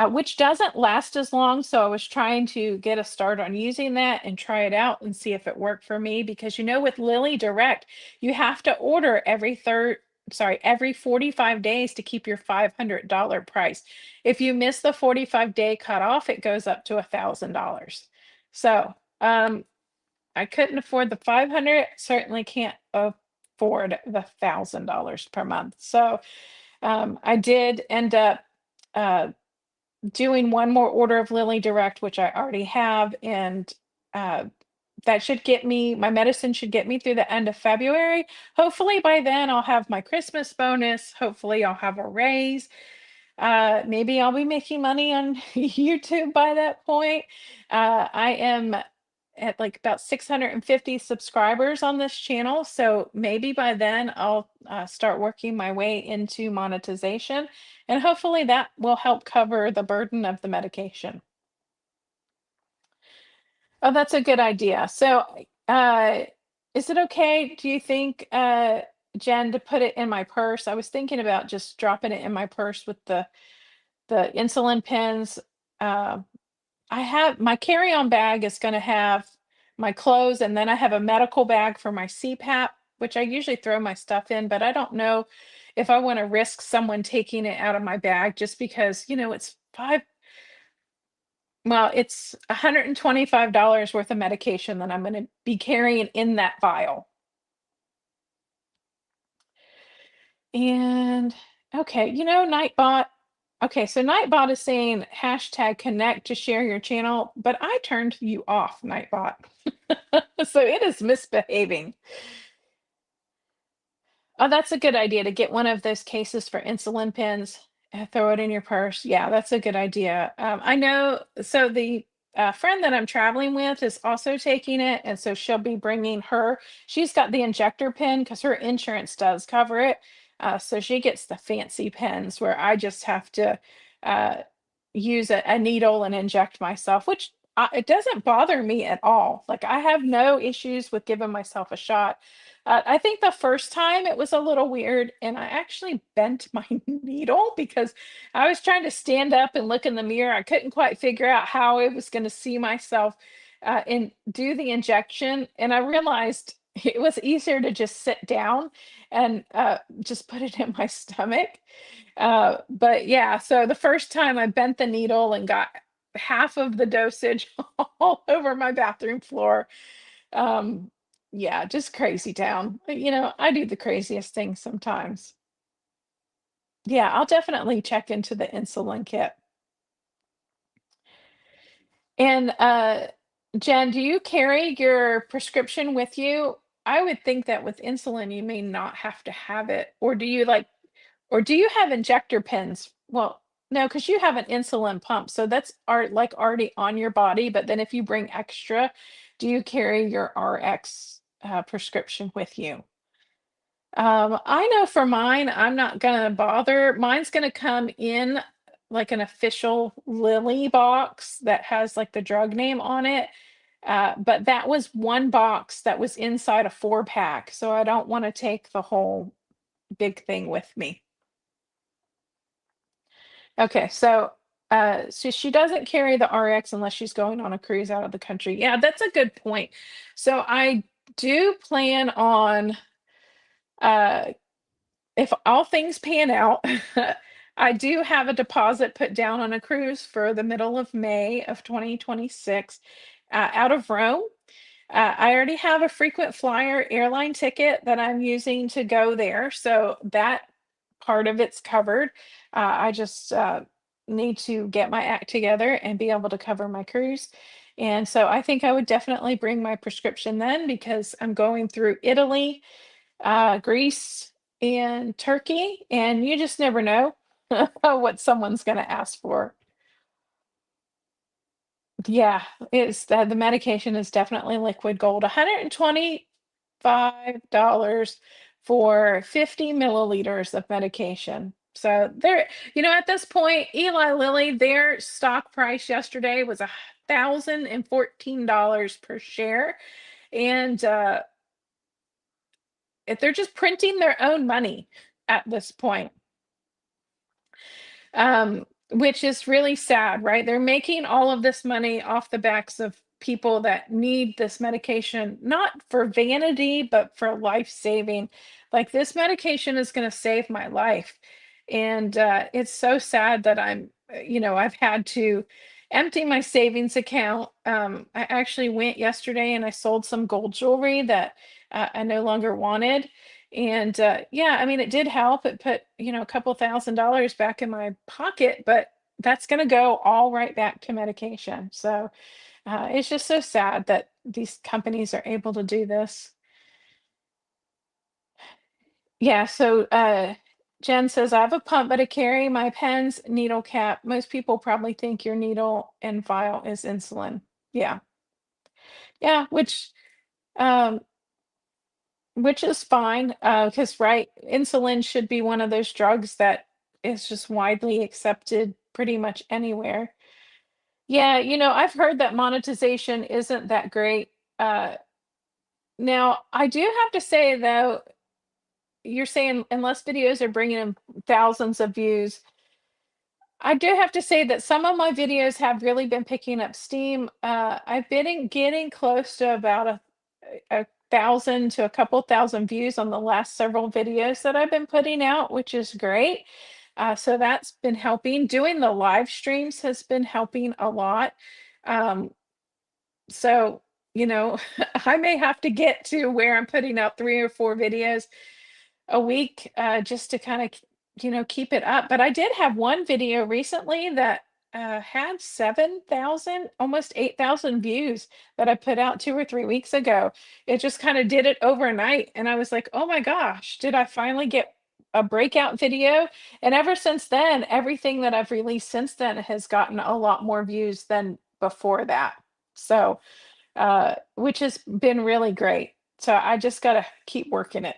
which doesn't last as long. So I was trying to get a start on using that and try it out and see if it worked for me. Because, with Lily Direct, you have to order every 45 days to keep your $500 price. If you miss the 45-day cutoff, it goes up to $1,000. So I couldn't afford the 500, certainly can't afford the $1,000 per month. So I did end up uh, doing one more order of Lily Direct, which I already have, and uh, that should get me, my medicine should get me through the end of February. Hopefully by then I'll have my Christmas bonus. Hopefully I'll have a raise. Maybe I'll be making money on YouTube by that point. I am at like about 650 subscribers on this channel. So maybe by then I'll start working my way into monetization, and hopefully that will help cover the burden of the medication. Oh, that's a good idea. So, is it okay? Do you think, Jen, to put it in my purse. I was thinking about just dropping it in my purse with the insulin pens. Uh, I have my carry-on bag is going to have my clothes, and then I have a medical bag for my CPAP, which I usually throw my stuff in, but I don't know if I want to risk someone taking it out of my bag just because, it's it's $125 worth of medication that I'm going to be carrying in that vial. And okay, Nightbot. Okay, so Nightbot is saying hashtag connect to share your channel, but I turned you off, Nightbot. So it is misbehaving. Oh, that's a good idea to get one of those cases for insulin pens and throw it in your purse. Yeah, that's a good idea. I know. So the friend that I'm traveling with is also taking it, and so she'll be bringing her. She's got the injector pen because her insurance does cover it. So she gets the fancy pens where I just have to uh, use a needle and inject myself, which it doesn't bother me at all. Like I have no issues with giving myself a shot. I think the first time it was a little weird, and I actually bent my needle because I was trying to stand up and look in the mirror. I couldn't quite figure out how I was going to see myself and do the injection. And I realized it was easier to just sit down and just put it in my stomach. But yeah, so the first time I bent the needle and got half of the dosage all over my bathroom floor. Um, yeah, just crazy town. But, I do the craziest things sometimes. Yeah, I'll definitely check into the insulin kit. And Jen, do you carry your prescription with you? I would think that with insulin you may not have to have it. Or do you have injector pens? Well, no, because you have an insulin pump, so that's like already on your body. But then if you bring extra, do you carry your RX prescription with you? I know for mine, I'm not gonna bother. Mine's gonna come in like an official Lilly box that has like the drug name on it. But that was one box that was inside a 4-pack, so I don't want to take the whole big thing with me. Okay, so she doesn't carry the RX unless she's going on a cruise out of the country. Yeah, that's a good point. So I do plan on uh if all things pan out, I do have a deposit put down on a cruise for the middle of May of 2026 out of Rome. I already have a frequent flyer airline ticket that I'm using to go there. So that part of it's covered. I just need to get my act together and be able to cover my cruise. And so I think I would definitely bring my prescription then because I'm going through Italy, Greece, and Turkey, and you just never know what someone's going to ask for. Yeah, the medication is definitely liquid gold. $125 for 50 milliliters of medication. So there, at this point, Eli Lilly, their stock price yesterday was $1,014 per share. And if they're just printing their own money at this point. Which is really sad, right? They're making all of this money off the backs of people that need this medication, not for vanity, but for life saving. Like this medication is going to save my life. And it's so sad that I've had to empty my savings account. I actually went yesterday and I sold some gold jewelry that I no longer wanted. And yeah, I mean, it did help. It put, a couple $1,000s back in my pocket, but that's going to go all right back to medication. So it's just so sad that these companies are able to do this. Yeah. So Jen says, I have a pump, but I carry my pens, needle cap. Most people probably think your needle and vial is insulin. Yeah. Yeah. Um, which is fine, because right, insulin should be one of those drugs that is just widely accepted pretty much anywhere. Yeah, I've heard that monetization isn't that great. Now, I do have to say though, you're saying unless videos are bringing in thousands of views, I do have to say that some of my videos have really been picking up steam. I've been getting close to about a thousand to a couple thousand views on the last several videos that I've been putting out, which is great. So that's been helping. Doing the live streams has been helping a lot. Um, so, you know, I may have to get to where I'm putting out 3 or 4 videos a week, just to kind of, you know, keep it up. But I did have one video recently that had 7,000, almost 8,000 views that I put out 2 or 3 weeks ago. It just kind of did it overnight. And I was like, oh my gosh, did I finally get a breakout video? And ever since then, everything that I've released since then has gotten a lot more views than before that. So, which has been really great. So I just got to keep working it.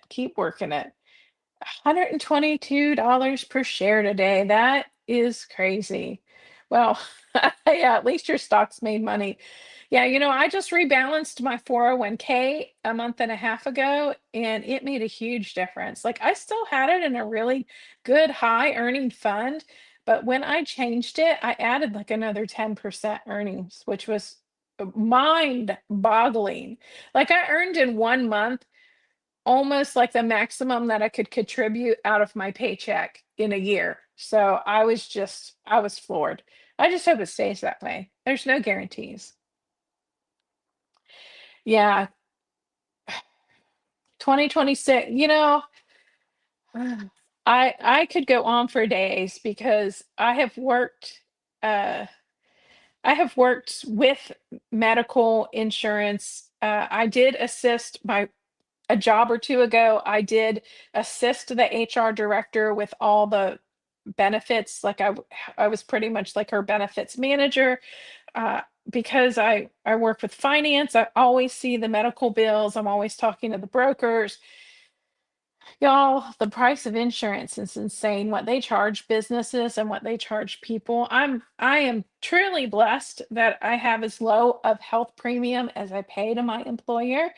$122 per share today. That is crazy. Well, yeah, at least your stocks made money. Yeah, you know, I just rebalanced my 401k a month and a half ago, and it made a huge difference. Like, I still had it in a really good high earning fund, but when I changed it, I added like another 10% earnings, which was mind boggling. Like, I earned in 1 month almost like the maximum that I could contribute out of my paycheck in a year. So I was floored. I just hope it stays that way. There's no guarantees. Yeah, 2026, you know, I could go on for days because uh I have worked with medical insurance. I did assist my a job or two ago, I did assist the HR director with all the benefits. Like I was pretty much like her benefits manager. Uh, because I work with finance, I always see the medical bills. I'm always talking to the brokers. Y'all, the price of insurance is insane. What they charge businesses and what they charge people. I am truly blessed that I have as low of health premium as I pay to my employer.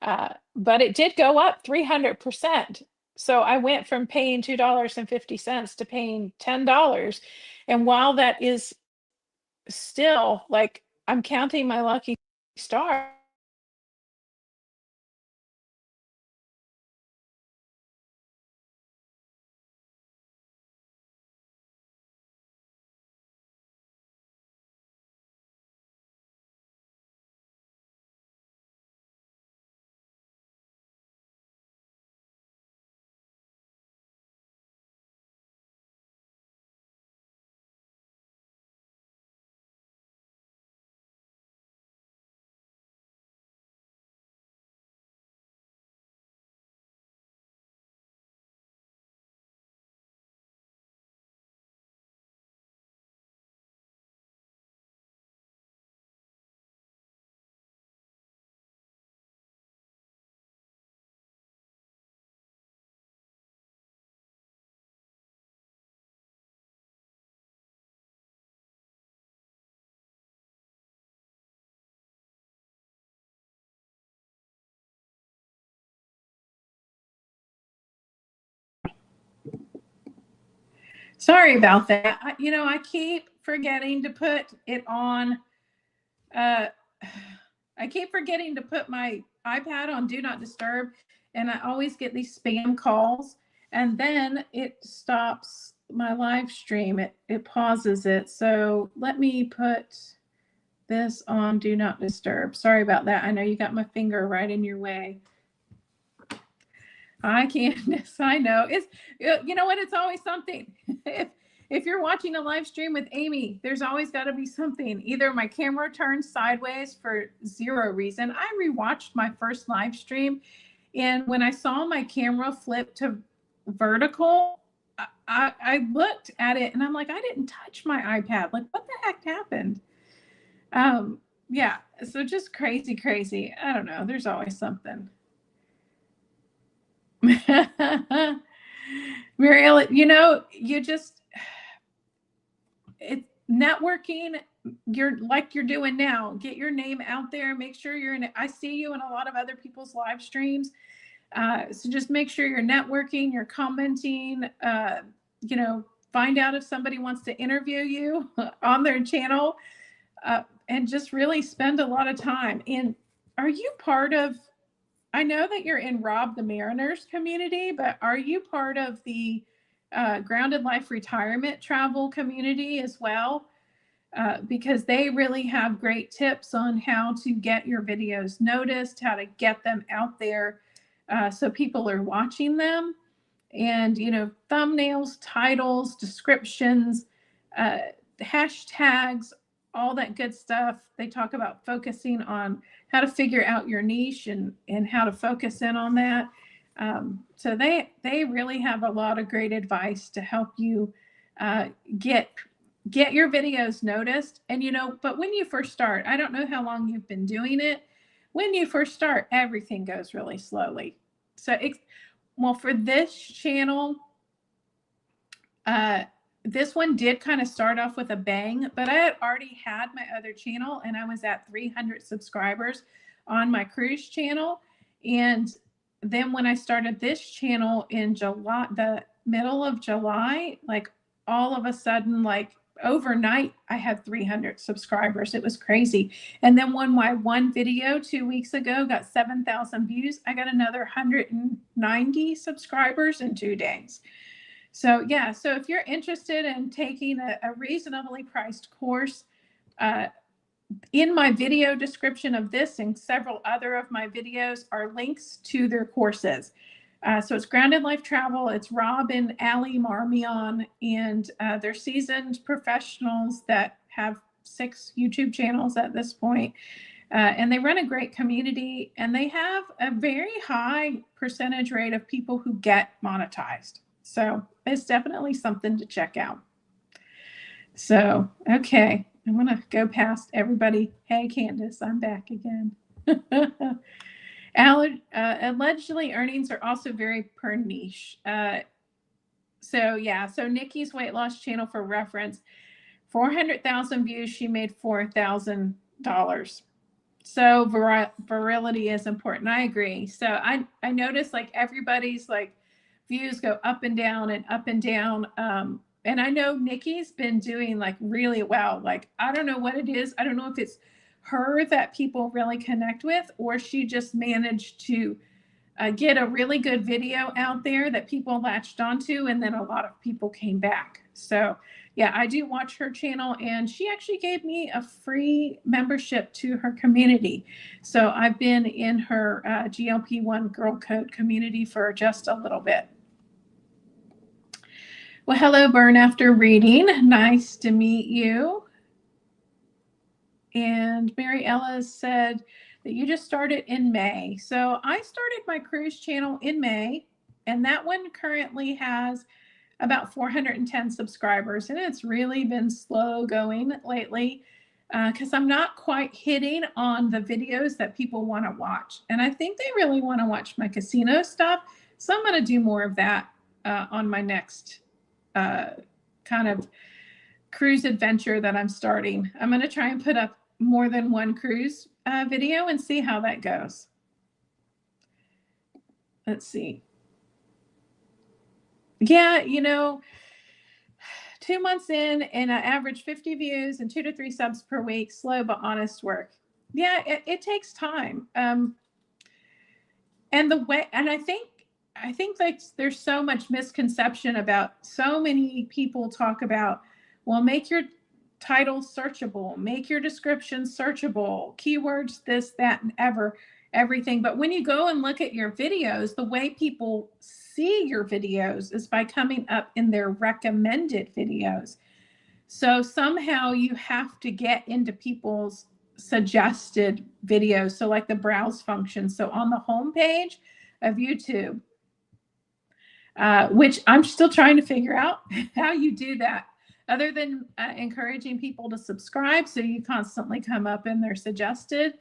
But it did go up 300%. So I went from paying $2.50 to paying $10. And while that is still like, I'm counting my lucky star. Sorry about that. You know, I keep forgetting to put it on. Uh, I keep forgetting to put my iPad on Do Not Disturb, and I always get these spam calls, and then it stops my live stream. It pauses it. So let me put this on Do Not Disturb. Sorry about that. I know you got my finger right in your way. I can't. Yes, I know. It's you know what? It's always something. If you're watching a live stream with Amy, there's always got to be something. Either my camera turned sideways for zero reason. I rewatched my first live stream, and when I saw my camera flip to vertical, I looked at it and I'm like, I didn't touch my iPad. Like, what the heck happened? Yeah. So just crazy, crazy. I don't know. There's always something. Mariella, you know, you just it's networking. You're like you're doing now. Get your name out there. Make sure you're in it. I see you in a lot of other people's live streams. So just make sure you're networking, you're commenting, find out if somebody wants to interview you on their channel, and just really spend a lot of time. And are you part of, I know that you're in Rob the Mariner's community, but are you part of the Grounded Life Retirement Travel community as well? Because they really have great tips on how to get your videos noticed, how to get them out there so people are watching them. And, thumbnails, titles, descriptions, hashtags, all that good stuff. They talk about focusing on how to figure out your niche and how to focus in on that. So they really have a lot of great advice to help you get your videos noticed. And, but when you first start, I don't know how long you've been doing it. When you first start, everything goes really slowly. So, well, for this channel, this one did kind of start off with a bang, but I had already had my other channel and I was at 300 subscribers on my cruise channel. And then when I started this channel in July, the middle of July, like all of a sudden, like overnight, I had 300 subscribers. It was crazy. And then when my one video 2 weeks ago got 7,000 views, I got another 190 subscribers in 2 days. So yeah, so if you're interested in taking a reasonably priced course, in my video description of this and several other of my videos are links to their courses. So it's Grounded Life Travel. It's Rob and Ali Marmion, and they're seasoned professionals that have 6 YouTube channels at this point. And they run a great community, and they have a very high percentage rate of people who get monetized. So it's definitely something to check out. So, okay, I'm going to go past everybody. Hey, Candace, I'm back again. Allegedly, earnings are also very per niche. So Nikki's weight loss channel, for reference, 400,000 views, she made $4,000. So virility is important. I agree. So I noticed like everybody's like views go up and down and up and down. And I know Nikki's been doing like really well. Like, I don't know what it is. I don't know if it's her that people really connect with, or she just managed to get a really good video out there that people latched onto, and then a lot of people came back. So yeah, I do watch her channel, and she actually gave me a free membership to her community. So I've been in her GLP-1 Girl Code community for just a little bit. Well, hello, Burn After Reading. Nice to meet you. And Mary Ella said that you just started in May. So I started my cruise channel in May, and that one currently has about 410 subscribers, and it's really been slow going lately because I'm not quite hitting on the videos that people want to watch. And I think they really want to watch my casino stuff. So I'm going to do more of that on my next kind of cruise adventure that I'm starting. I'm going to try and put up more than one cruise video and see how that goes. Let's see. Yeah, 2 months in, and I average 50 views and 2 to 3 subs per week. Slow but honest work. Yeah, it takes time. And I think like there's so much misconception about, so many people talk about, well, make your title searchable, make your description searchable, keywords, this, that, and everything. But when you go and look at your videos, the way people see your videos is by coming up in their recommended videos. So somehow you have to get into people's suggested videos. So like the browse function. So on the homepage of YouTube, which I'm still trying to figure out how you do that, other than encouraging people to subscribe so you constantly come up in their suggested.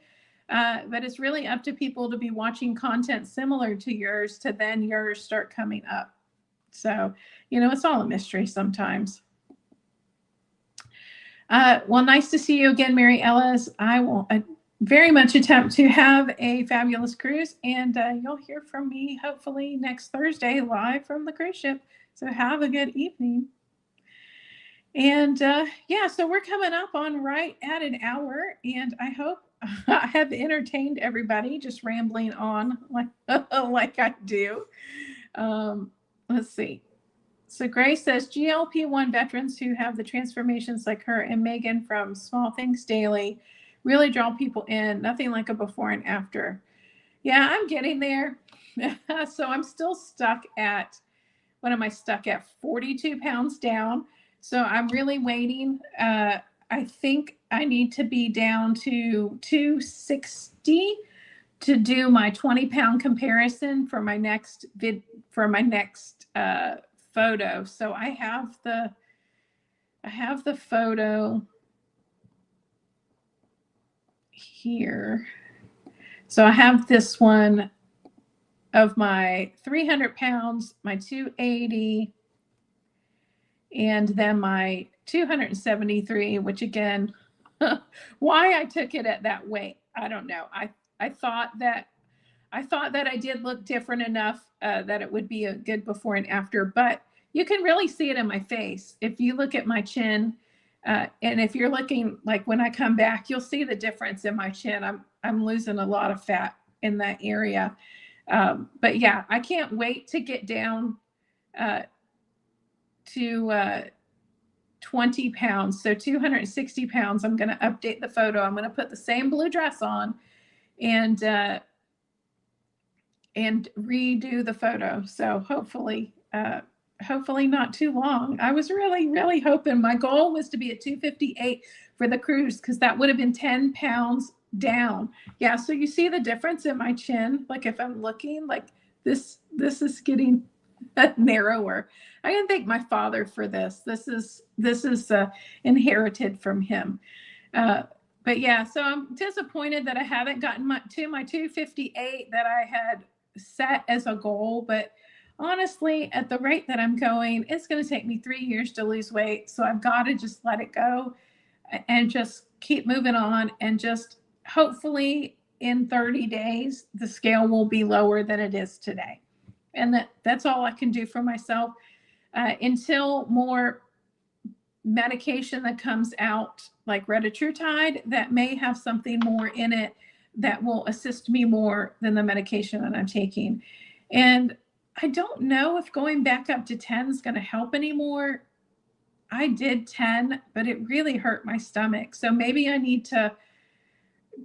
But it's really up to people to be watching content similar to yours to then yours start coming up. So, it's all a mystery sometimes. Well, nice to see you again, Mary Ellis. very much attempt to have a fabulous cruise, and you'll hear from me hopefully next Thursday live from the cruise ship. So have a good evening. And yeah, so we're coming up on right at an hour, and I hope I have entertained everybody just rambling on like like I do. Let's see. So Grace says GLP-1 veterans who have the transformations like her and Megan from Small Things Daily really draw people in. Nothing like a before and after. Yeah, I'm getting there. So I'm still stuck at, what am I stuck at? 42 pounds down. So I'm really waiting. I think I need to be down to 260 to do my 20-pound comparison for my next photo. So I have the photo here. So I have this one of my 300 pounds, my 280, and then my 273, which again, why I took it at that weight, I don't know. I thought that I did look different enough that it would be a good before and after, but you can really see it in my face. If you look at my chin, and if you're looking like when I come back, you'll see the difference in my chin. I'm losing a lot of fat in that area. But yeah, I can't wait to get down to 20 pounds. So 260 pounds. I'm going to update the photo. I'm going to put the same blue dress on and redo the photo. So hopefully not too long. I was really hoping, my goal was to be at 258 for the cruise, because that would have been 10 pounds down. Yeah, so you see the difference in my chin. Like if I'm looking like this is getting narrower. I can thank my father for this. This is inherited from him. But yeah, so I'm disappointed that I haven't gotten to my 258 that I had set as a goal. But honestly, at the rate that I'm going, it's going to take me 3 years to lose weight. So I've got to just let it go and just keep moving on, and just hopefully in 30 days, the scale will be lower than it is today. And that's all I can do for myself until more medication that comes out, like retatrutide, that may have something more in it that will assist me more than the medication that I'm taking. And I don't know if going back up to 10 is going to help anymore. I did 10, but it really hurt my stomach. So maybe I need to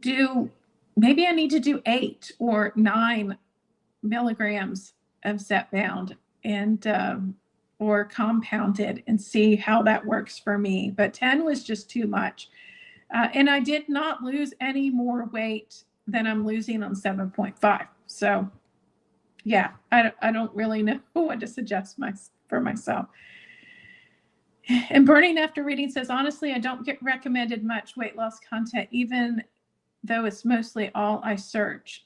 do 8 or 9 milligrams of Zepbound and or compounded, and see how that works for me. But 10 was just too much. And I did not lose any more weight than I'm losing on 7.5. So yeah, I don't really know what to suggest for myself. And Burning After Reading says, honestly, I don't get recommended much weight loss content, even though it's mostly all I search.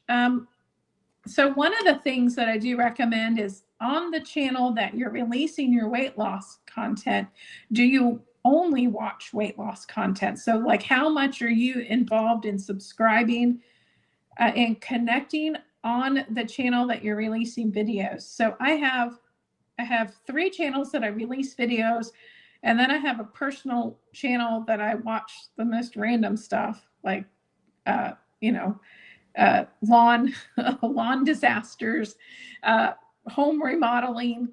So one of the things that I do recommend is, on the channel that you're releasing your weight loss content, do you only watch weight loss content? So like, how much are you involved in subscribing and connecting on the channel that you're releasing videos? So I have 3 channels that I release videos, and then I have a personal channel that I watch the most random stuff, like lawn disasters, home remodeling,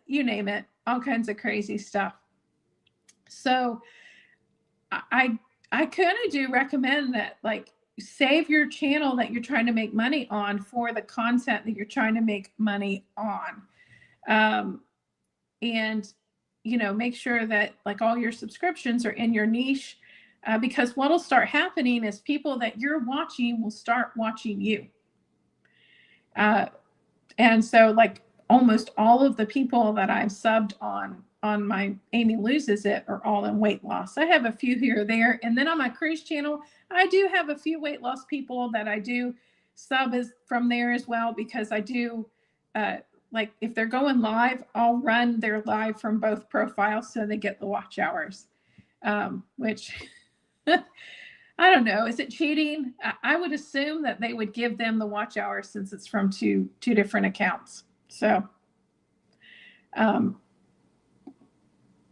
you name it, all kinds of crazy stuff. So I kind of do recommend that, like, save your channel that you're trying to make money on for the content that you're trying to make money on. And make sure that like all your subscriptions are in your niche, because what'll start happening is people that you're watching will start watching you. And so like almost all of the people that I've subbed on my Amy Loses It are all in weight loss. I have a few here or there. And then on my cruise channel, I do have a few weight loss people that I do sub from there as well, because I do, like if they're going live, I'll run their live from both profiles so they get the watch hours, which I don't know. Is it cheating? I would assume that they would give them the watch hour since it's from two different accounts. So, um,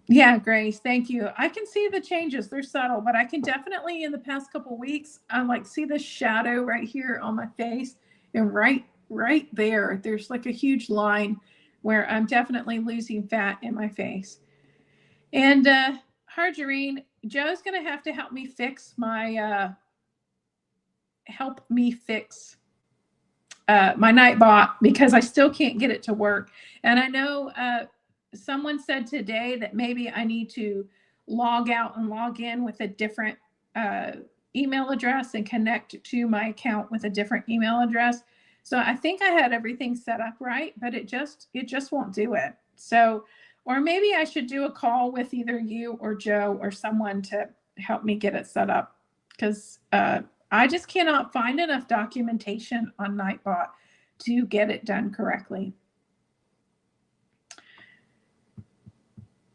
yeah, Grace, thank you. I can see the changes. They're subtle, but I can definitely in the past couple weeks, I like see the shadow right here on my face, and right there, there's like a huge line where I'm definitely losing fat in my face. And Harjarine, Joe's gonna have to help me fix my my Nightbot because I still can't get it to work. And I know someone said today that maybe I need to log out and log in with a different email address and connect to my account with a different email address. So I think I had everything set up right, but it just won't do it. So, or maybe I should do a call with either you or Joe or someone to help me get it set up because I just cannot find enough documentation on Nightbot to get it done correctly.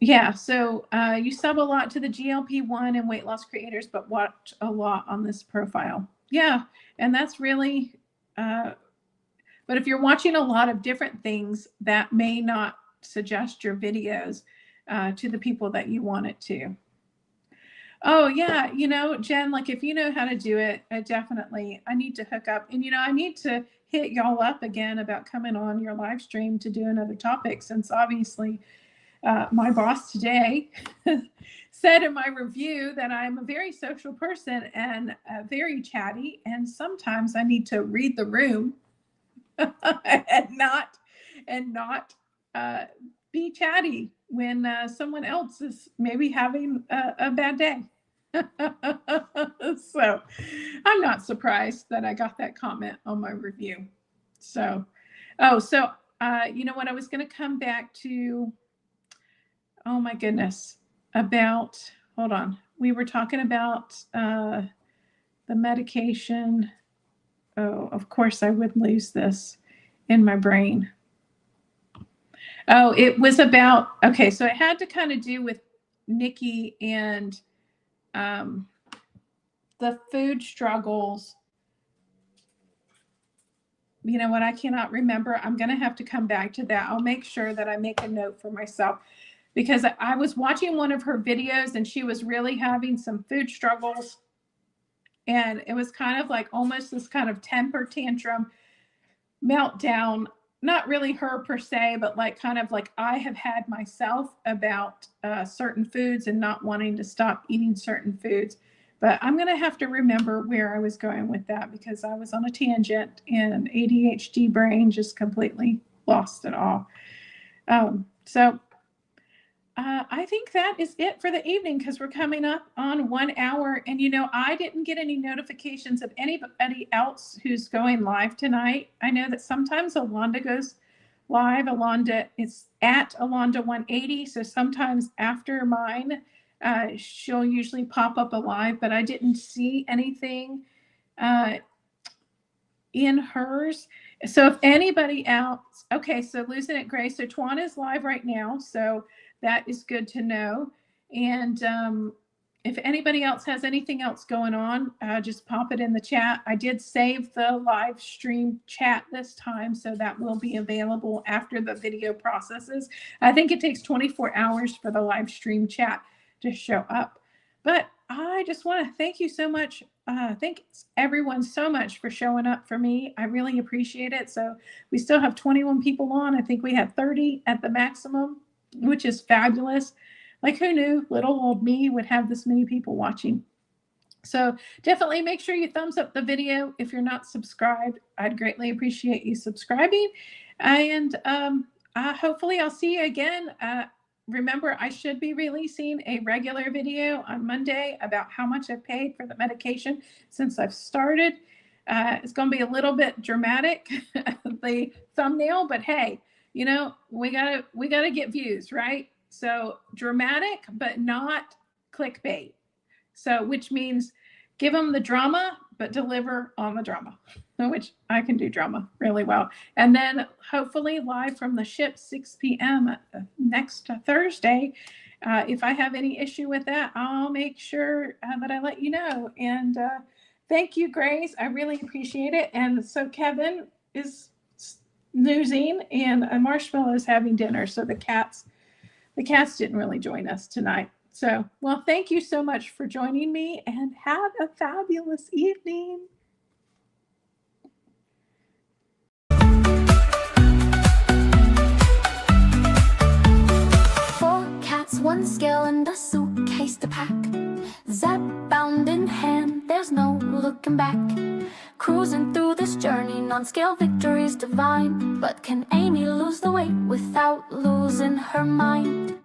Yeah, so you sub a lot to the GLP-1 and weight loss creators, but watch a lot on this profile. Yeah, and that's really, but if you're watching a lot of different things, that may not suggest your videos to the people that you want it to. Oh yeah, Jen, like if you know how to do it, I need to hook up. And I need to hit y'all up again about coming on your live stream to do another topic, since obviously my boss today said in my review that I'm a very social person and very chatty, and sometimes I need to read the room and not be chatty when someone else is maybe having a bad day. So I'm not surprised that I got that comment on my review. So, you know what? I was going to come back to, oh my goodness, hold on. We were talking about the medication. Oh, of course I would lose this in my brain. Oh, it was about, okay, so it had to kind of do with Nikki and the food struggles. You know what? I cannot remember. I'm going to have to come back to that. I'll make sure that I make a note for myself, because I was watching one of her videos and she was really having some food struggles. And it was kind of like almost this kind of temper tantrum meltdown. Not really her per se, but like kind of like I have had myself about certain foods and not wanting to stop eating certain foods. But I'm going to have to remember where I was going with that, because I was on a tangent and ADHD brain just completely lost it all. I think that is it for the evening, because we're coming up on 1 hour. And, I didn't get any notifications of anybody else who's going live tonight. I know that sometimes Alonda goes live. Alonda is at Alonda180. So sometimes after mine, she'll usually pop up alive, but I didn't see anything in hers. So if anybody else, okay, so Losing It Grace, so Twan is live right now, so that is good to know. And if anybody else has anything else going on, just pop it in the chat. I did save the live stream chat this time, so that will be available after the video processes. I think it takes 24 hours for the live stream chat to show up. But I just want to thank you so much. Thanks everyone so much for showing up for me. I really appreciate it. So we still have 21 people on. I think we had 30 at the maximum, which is fabulous. Like, who knew little old me would have this many people watching? So definitely make sure you thumbs up the video. If you're not subscribed, I'd greatly appreciate you subscribing. And hopefully I'll see you again. Remember, I should be releasing a regular video on Monday about how much I've paid for the medication since I've started. It's going to be a little bit dramatic, the thumbnail, but hey, we gotta get views, right? So dramatic, but not clickbait. So, which means give them the drama, but deliver on the drama, which I can do drama really well. And then hopefully live from the ship 6 p.m. next Thursday If I have any issue with that, I'll make sure that I let you know. And thank you, Grace. I really appreciate it. And so Kevin is snoozing, and Marshmallow is having dinner. So the cats didn't really join us tonight. So, well, thank you so much for joining me, and have a fabulous evening. Four cats, one scale, and a suitcase to pack. Zepbound in hand, there's no looking back. Cruising through this journey, non-scale victories divine. But can Amy lose the weight without losing her mind?